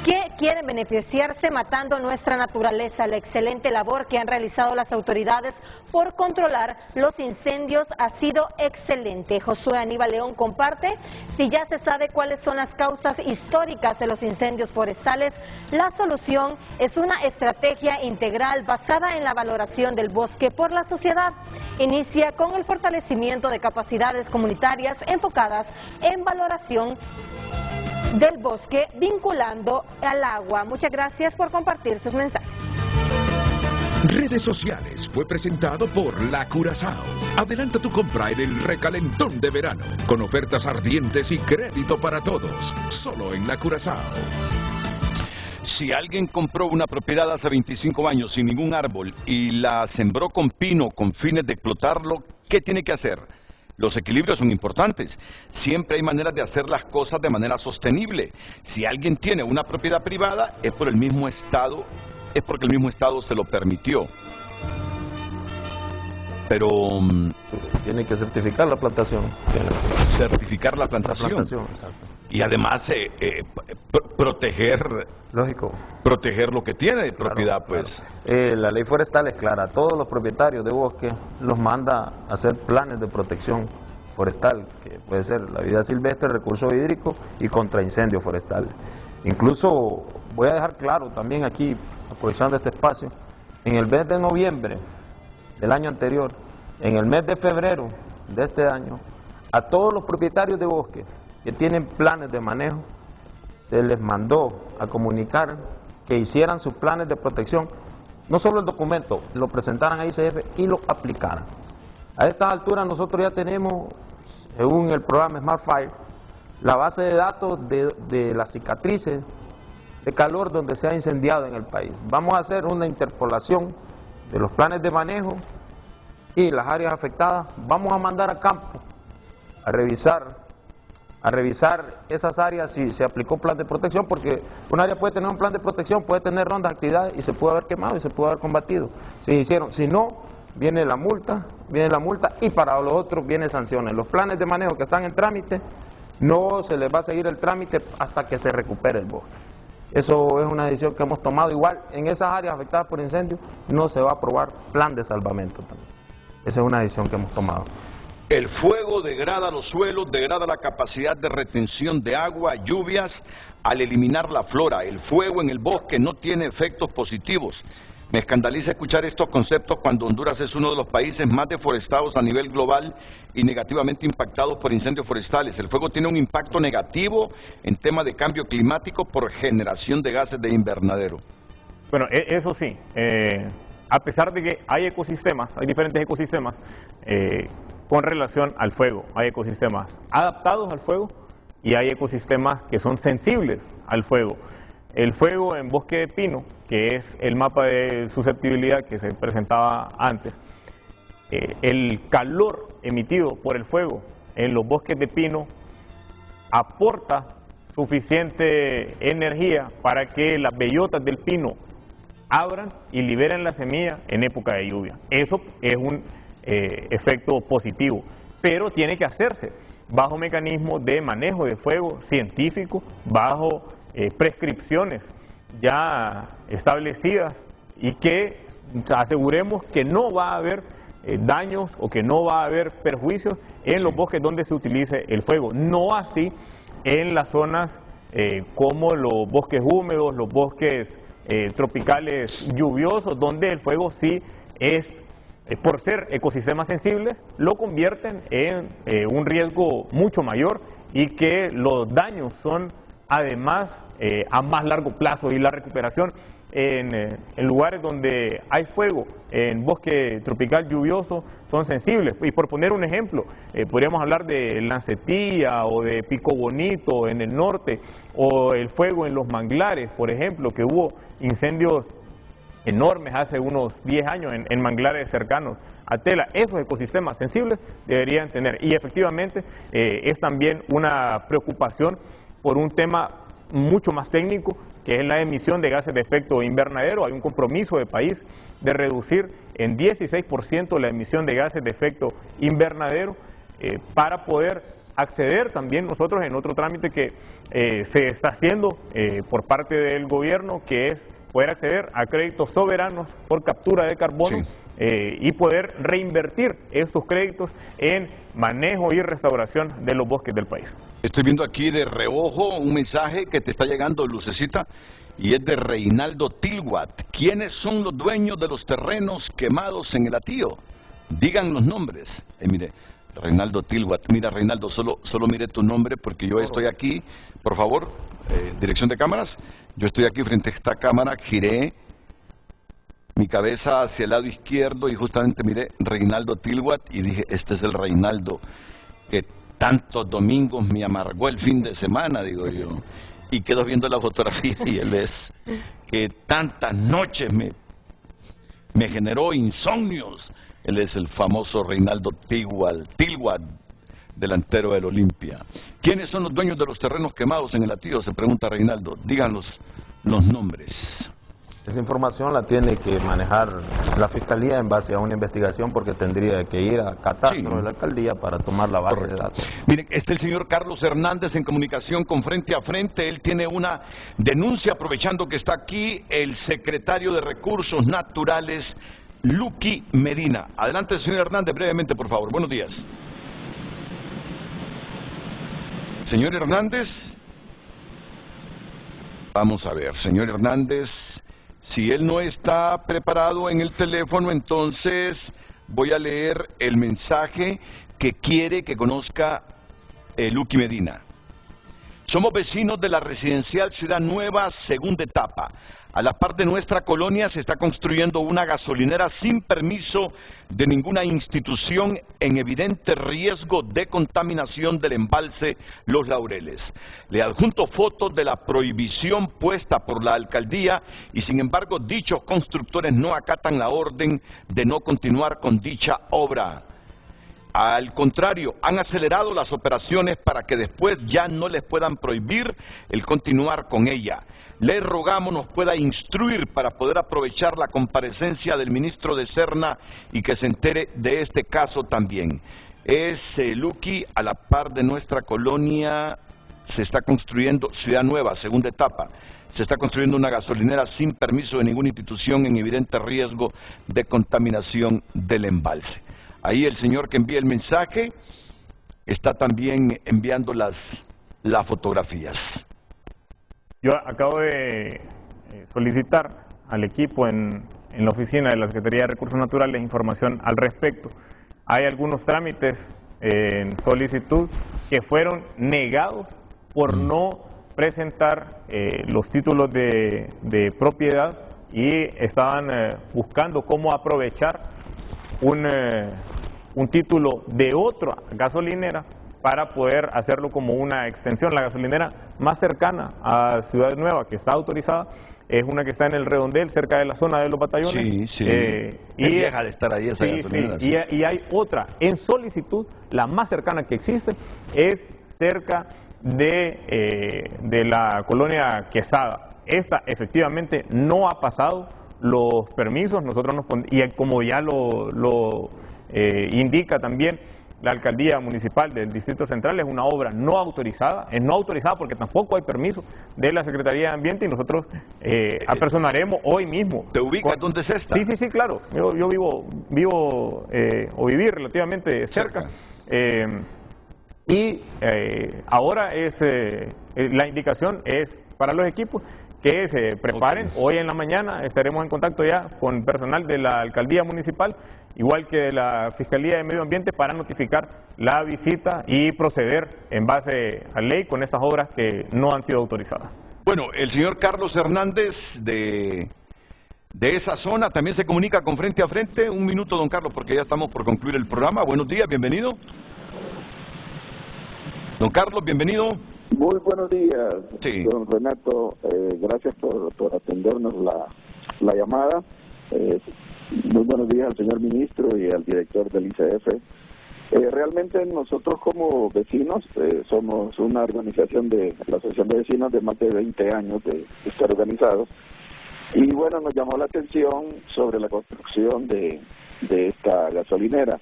que quieren beneficiarse matando nuestra naturaleza. La excelente labor que han realizado las autoridades por controlar los incendios ha sido excelente. Josué Aníbal León comparte: si ya se sabe cuáles son las causas históricas de los incendios forestales, la solución es una estrategia integral basada en la valoración del bosque por la sociedad. Inicia con el fortalecimiento de capacidades comunitarias enfocadas en valoración del bosque vinculando al agua. Muchas gracias por compartir sus mensajes. Redes Sociales fue presentado por La Curazao. Adelanta tu compra en el recalentón de verano, con ofertas ardientes y crédito para todos, solo en La Curazao. Si alguien compró una propiedad hace 25 años sin ningún árbol y la sembró con pino con fines de explotarlo, ¿qué tiene que hacer? Los equilibrios son importantes. Siempre hay maneras de hacer las cosas de manera sostenible. Si alguien tiene una propiedad privada, es porque el mismo Estado se lo permitió. Pero tiene que certificar la plantación. Certificar la plantación. Y además proteger. Lógico. Proteger lo que tiene de propiedad, pues. Claro. La ley forestal es clara. Todos los propietarios de bosque los manda a hacer planes de protección forestal, que puede ser la vida silvestre, recursos hídricos y contra incendios forestales. Incluso voy a dejar claro también aquí, aprovechando este espacio, en el mes de noviembre del año anterior, en el mes de febrero de este año, a todos los propietarios de bosque que tienen planes de manejo, se les mandó a comunicar que hicieran sus planes de protección, no solo el documento, lo presentaran a ICF y lo aplicaran. A estas alturas nosotros ya tenemos, según el programa Smart Fire, la base de datos de las cicatrices de calor donde se ha incendiado en el país. Vamos a hacer una interpolación de los planes de manejo y las áreas afectadas. Vamos a mandar a campo a revisar esas áreas si se aplicó plan de protección, porque un área puede tener un plan de protección, puede tener rondas de actividades y se puede haber quemado y se puede haber combatido. Si no, viene la multa y para los otros vienen sanciones. Los planes de manejo que están en trámite, no se les va a seguir el trámite hasta que se recupere el bosque. Eso es una decisión que hemos tomado. Igual, en esas áreas afectadas por incendios, no se va a aprobar plan de salvamento también. Esa es una decisión que hemos tomado. El fuego degrada los suelos, degrada la capacidad de retención de agua, lluvias, al eliminar la flora. El fuego en el bosque no tiene efectos positivos. Me escandaliza escuchar estos conceptos cuando Honduras es uno de los países más deforestados a nivel global y negativamente impactados por incendios forestales. El fuego tiene un impacto negativo en tema de cambio climático por generación de gases de invernadero. Bueno, eso sí, a pesar de que hay ecosistemas, hay diferentes ecosistemas con relación al fuego. Hay ecosistemas adaptados al fuego y hay ecosistemas que son sensibles al fuego. El fuego en bosque de pino, que es el mapa de susceptibilidad que se presentaba antes, el calor emitido por el fuego en los bosques de pino aporta suficiente energía para que las bellotas del pino abran y liberen la semilla en época de lluvia. Eso es un efecto positivo, pero tiene que hacerse bajo mecanismos de manejo de fuego científico, bajo prescripciones ya establecidas y que aseguremos que no va a haber daños o que no va a haber perjuicios en los bosques donde se utilice el fuego. No así en las zonas como los bosques húmedos, los bosques tropicales lluviosos, donde el fuego sí es, por ser ecosistemas sensibles, lo convierten en un riesgo mucho mayor y que los daños son además a más largo plazo y la recuperación en lugares donde hay fuego, en bosque tropical lluvioso, son sensibles. Y por poner un ejemplo, podríamos hablar de Lancetilla o de Pico Bonito en el norte, o el fuego en los manglares, por ejemplo, que hubo incendios enormes hace unos 10 años en manglares cercanos a Tela. Esos ecosistemas sensibles deberían tener, y efectivamente es también una preocupación por un tema mucho más técnico, que es la emisión de gases de efecto invernadero. Hay un compromiso de país de reducir en 16% la emisión de gases de efecto invernadero para poder acceder también nosotros en otro trámite que se está haciendo por parte del gobierno, que es poder acceder a créditos soberanos por captura de carbono. Sí. Y poder reinvertir estos créditos en manejo y restauración de los bosques del país. Estoy viendo aquí de reojo un mensaje que te está llegando, Lucecita, y es de Reinaldo Tilguat. ¿Quiénes son los dueños de los terrenos quemados en el Atío? Digan los nombres. Mire, Reinaldo Tilguat. Mira, Reinaldo, solo mire tu nombre porque yo estoy aquí. Por favor, dirección de cámaras. Yo estoy aquí frente a esta cámara, giré mi cabeza hacia el lado izquierdo y justamente miré Reinaldo Tilguat y dije, este es el Reinaldo que tantos domingos me amargó el fin de semana, digo yo. Y quedo viendo la fotografía y él es que tantas noches me generó insomnios. Él es el famoso Reinaldo Tilguat, delantero del Olimpia. ¿Quiénes son los dueños de los terrenos quemados en el Atío? Se pregunta Reinaldo. Díganos los nombres. Esa información la tiene que manejar la Fiscalía en base a una investigación, porque tendría que ir a catastro de la alcaldía para tomar la base de datos. Miren, está el señor Carlos Hernández en comunicación con Frente a Frente. Él tiene una denuncia, aprovechando que está aquí el secretario de Recursos Naturales, Luqui Medina. Adelante, señor Hernández, brevemente, por favor. Buenos días. Señor Hernández. Vamos a ver, señor Hernández. Si él no está preparado en el teléfono, entonces voy a leer el mensaje que quiere que conozca Luqui Medina. Somos vecinos de la residencial Ciudad Nueva, segunda etapa. A la par de nuestra colonia se está construyendo una gasolinera sin permiso de ninguna institución, en evidente riesgo de contaminación del embalse Los Laureles. Le adjunto fotos de la prohibición puesta por la alcaldía y sin embargo dichos constructores no acatan la orden de no continuar con dicha obra. Al contrario, han acelerado las operaciones para que después ya no les puedan prohibir el continuar con ella. Le rogamos nos pueda instruir para poder aprovechar la comparecencia del ministro de Serna y que se entere de este caso también. Luqui, a la par de nuestra colonia se está construyendo Ciudad Nueva, segunda etapa. Se está construyendo una gasolinera sin permiso de ninguna institución, en evidente riesgo de contaminación del embalse. Ahí el señor que envía el mensaje está también enviando las fotografías. Yo acabo de solicitar al equipo en la oficina de la Secretaría de Recursos Naturales información al respecto. Hay algunos trámites en solicitud que fueron negados por no presentar los títulos de propiedad y estaban buscando cómo aprovechar un título de otra gasolinera para poder hacerlo como una extensión. La gasolinera más cercana a Ciudad Nueva que está autorizada es una que está en el Redondel, cerca de la zona de los batallones. Sí, sí. Y deja de estar ahí esa gasolinera. Sí. Y hay otra en solicitud, la más cercana que existe, es cerca de la colonia Quesada. Esta efectivamente no ha pasado los permisos, y como ya lo indica también la alcaldía municipal del Distrito Central, es una obra no autorizada, porque tampoco hay permiso de la Secretaría de Ambiente y nosotros apersonaremos hoy mismo. ¿Te ubicas dónde es esta? Sí, claro, yo viví relativamente cerca. Ahora la indicación es para los equipos que se preparen. Hoy en la mañana estaremos en contacto ya con personal de la alcaldía municipal, igual que de la Fiscalía de Medio Ambiente, para notificar la visita y proceder en base a ley con estas obras que no han sido autorizadas. Bueno, el señor Carlos Hernández de esa zona también se comunica con Frente a Frente. Un minuto, don Carlos, porque ya estamos por concluir el programa. Buenos días, bienvenido. Don Carlos, bienvenido. Muy buenos días, sí. Don Renato. Gracias por atendernos la llamada. Muy buenos días al señor ministro y al director del ICF. Realmente nosotros como vecinos somos una organización de la Asociación de Vecinos de más de 20 años de estar organizados. Y bueno, nos llamó la atención sobre la construcción de esta gasolinera.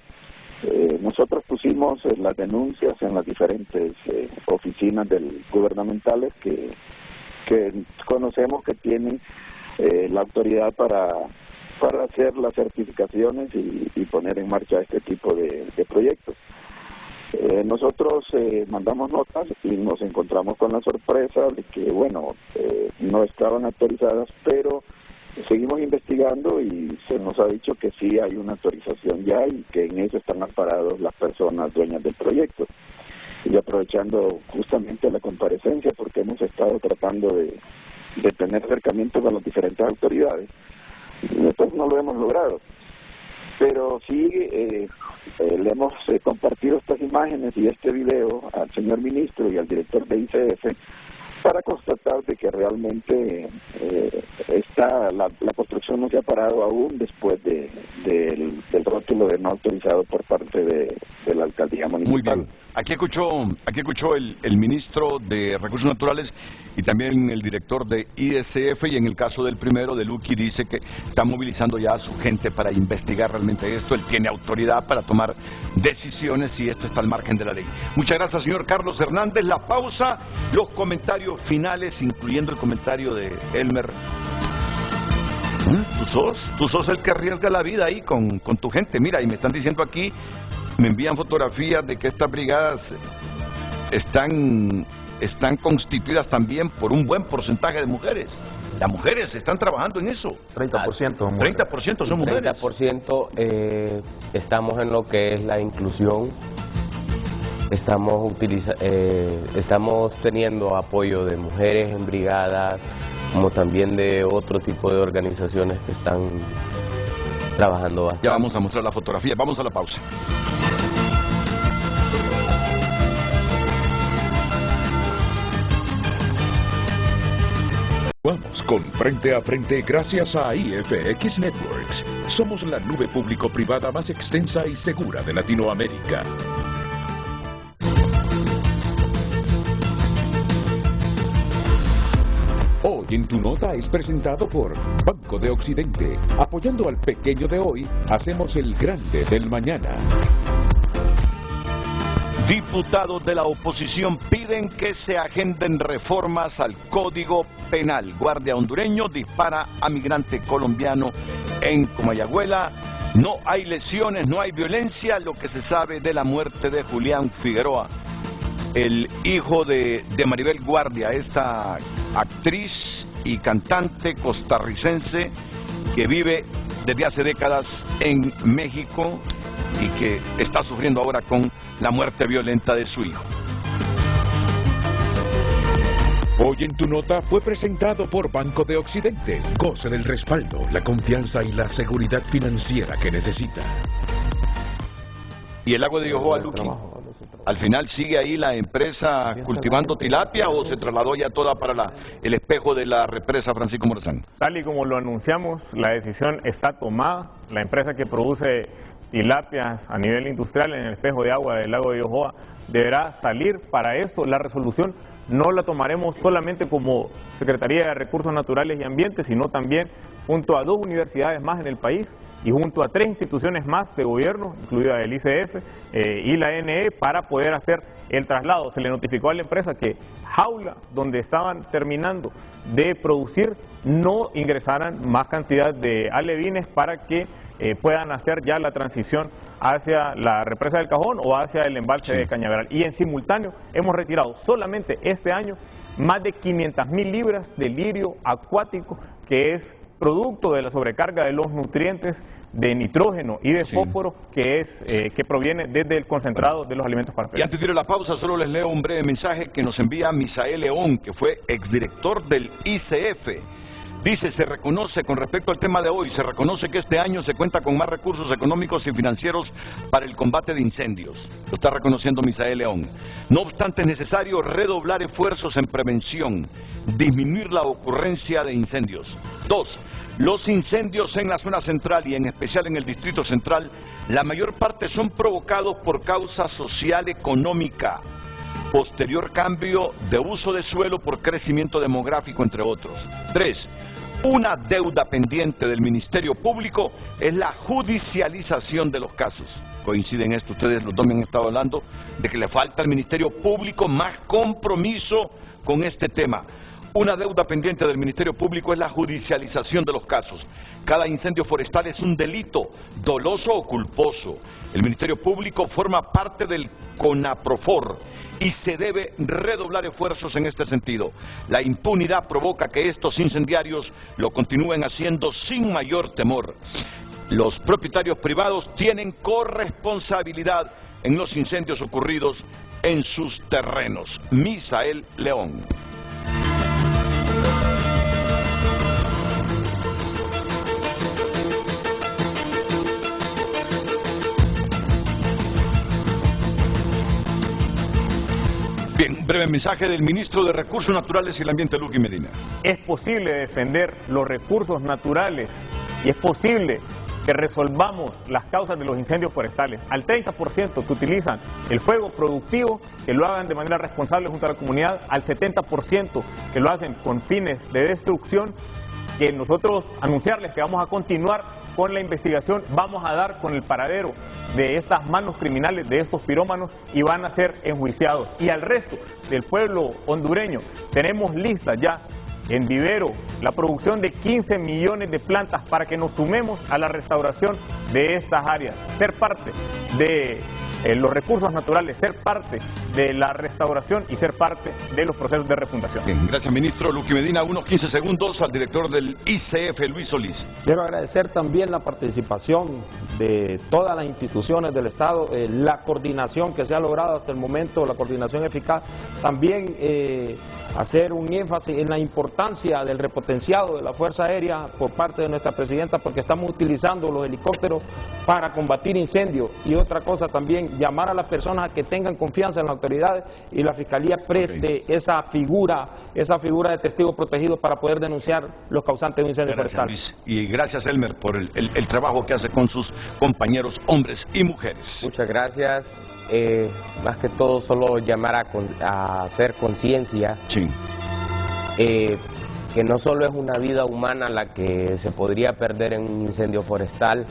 Nosotros pusimos las denuncias en las diferentes oficinas gubernamentales que conocemos que tienen la autoridad para hacer las certificaciones y poner en marcha este tipo de proyectos. Nosotros mandamos notas y nos encontramos con la sorpresa de que, bueno, no estaban autorizadas, pero seguimos investigando y se nos ha dicho que sí hay una autorización ya y que en eso están amparados las personas dueñas del proyecto. Y aprovechando justamente la comparecencia, porque hemos estado tratando de tener acercamiento con las diferentes autoridades, nosotros no lo hemos logrado. Pero sí le hemos compartido estas imágenes y este video al señor ministro y al director de ICF para constatar de que realmente la construcción no se ha parado aún después del rótulo de no autorizado por parte de la alcaldía municipal. Muy bien. Aquí escuchó el ministro de Recursos Naturales y también el director de ICF, y en el caso del primero, de Luqui, dice que está movilizando ya a su gente para investigar realmente esto. Él tiene autoridad para tomar decisiones y esto está al margen de la ley. Muchas gracias, señor Carlos Hernández. La pausa, los comentarios finales, incluyendo el comentario de Elmer. Tú sos el que arriesga la vida ahí con tu gente. Mira, y me están diciendo aquí, me envían fotografías de que estas brigadas están constituidas también por un buen porcentaje de mujeres. Las mujeres están trabajando en eso. 30% son 30% son mujeres. 30% estamos en lo que es la inclusión. Estamos teniendo apoyo de mujeres en brigadas, como también de otro tipo de organizaciones que están trabajando bastante. Ya vamos a mostrar la fotografía. Vamos a la pausa. Vamos con Frente a Frente gracias a IFX Networks. Somos la nube público-privada más extensa y segura de Latinoamérica. Hoy en Tu Nota es presentado por Banco de Occidente. Apoyando al pequeño de hoy, hacemos el grande del mañana. Diputados de la oposición piden que se agenden reformas al Código Penal. Guardia hondureño dispara a migrante colombiano en Comayagüela. No hay lesiones, no hay violencia. Lo que se sabe de la muerte de Julián Figueroa, el hijo de Maribel Guardia, esta actriz y cantante costarricense que vive desde hace décadas en México y que está sufriendo ahora con la muerte violenta de su hijo. Hoy en Tu Nota fue presentado por Banco de Occidente. Goce del respaldo, la confianza y la seguridad financiera que necesita. ¿Y el lago de Yohoa, Luqui? ¿Al final sigue ahí la empresa cultivando tilapia o se trasladó ya toda para el espejo de la represa Francisco Morazán? Tal y como lo anunciamos, la decisión está tomada. La empresa que produce tilapias a nivel industrial en el espejo de agua del lago de Yohoa deberá salir. Para esto, la resolución no la tomaremos solamente como Secretaría de Recursos Naturales y Ambiente, sino también junto a 2 universidades más en el país y junto a 3 instituciones más de gobierno, incluida el ICF y la NE, para poder hacer el traslado. Se le notificó a la empresa que jaula donde estaban terminando de producir no ingresaran más cantidad de alevines para que puedan hacer ya la transición hacia la represa del Cajón o hacia el embalse de Cañaveral. Y en simultáneo hemos retirado solamente este año más de 500.000 libras de lirio acuático, que es producto de la sobrecarga de los nutrientes de nitrógeno y de fósforo que proviene desde el concentrado de los alimentos para peces. Y antes de ir a la pausa, solo les leo un breve mensaje que nos envía Misael León, que fue exdirector del ICF. Dice, se reconoce, con respecto al tema de hoy, se reconoce que este año se cuenta con más recursos económicos y financieros para el combate de incendios. Lo está reconociendo Misael León. No obstante, es necesario redoblar esfuerzos en prevención, disminuir la ocurrencia de incendios. 2. Los incendios en la zona central y en especial en el Distrito Central, la mayor parte son provocados por causa social económica, posterior cambio de uso de suelo por crecimiento demográfico, entre otros. 3. Una deuda pendiente del Ministerio Público es la judicialización de los casos. Coinciden esto, ustedes los dos me han estado hablando de que le falta al Ministerio Público más compromiso con este tema. Una deuda pendiente del Ministerio Público es la judicialización de los casos. Cada incendio forestal es un delito, doloso o culposo. El Ministerio Público forma parte del CONAPROFOR y se debe redoblar esfuerzos en este sentido. La impunidad provoca que estos incendiarios lo continúen haciendo sin mayor temor. Los propietarios privados tienen corresponsabilidad en los incendios ocurridos en sus terrenos. Misael León. Bien, breve mensaje del ministro de Recursos Naturales y el Ambiente, Luqui Medina. Es posible defender los recursos naturales y es posible que resolvamos las causas de los incendios forestales. Al 30% que utilizan el fuego productivo, que lo hagan de manera responsable junto a la comunidad, al 70% que lo hacen con fines de destrucción, que nosotros anunciarles que vamos a continuar con la investigación, vamos a dar con el paradero de estas manos criminales, de estos pirómanos, y van a ser enjuiciados. Y al resto del pueblo hondureño tenemos lista ya en vivero la producción de 15 millones de plantas para que nos sumemos a la restauración de estas áreas, ser parte de los recursos naturales, ser parte de la restauración y ser parte de los procesos de refundación. Bien, gracias ministro. Luqui Medina, unos 15 segundos al director del ICF, Luis Solís. Quiero agradecer también la participación de todas las instituciones del Estado, la coordinación que se ha logrado hasta el momento, la coordinación eficaz, también hacer un énfasis en la importancia del repotenciado de la Fuerza Aérea por parte de nuestra presidenta, porque estamos utilizando los helicópteros para combatir incendios. Y otra cosa también, llamar a las personas a que tengan confianza en las autoridades y la Fiscalía preste esa figura de testigo protegido para poder denunciar los causantes de un incendio forestal. Luis. Y gracias, Elmer, por el trabajo que hace con sus compañeros hombres y mujeres. Muchas gracias. Más que todo, solo llamar a hacer conciencia, sí, que no solo es una vida humana la que se podría perder en un incendio forestal,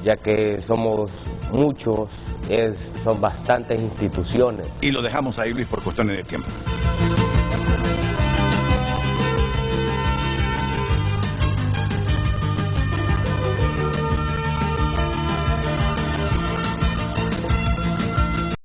ya que somos muchos, son bastantes instituciones. Y lo dejamos ahí, Luis, por cuestiones de tiempo.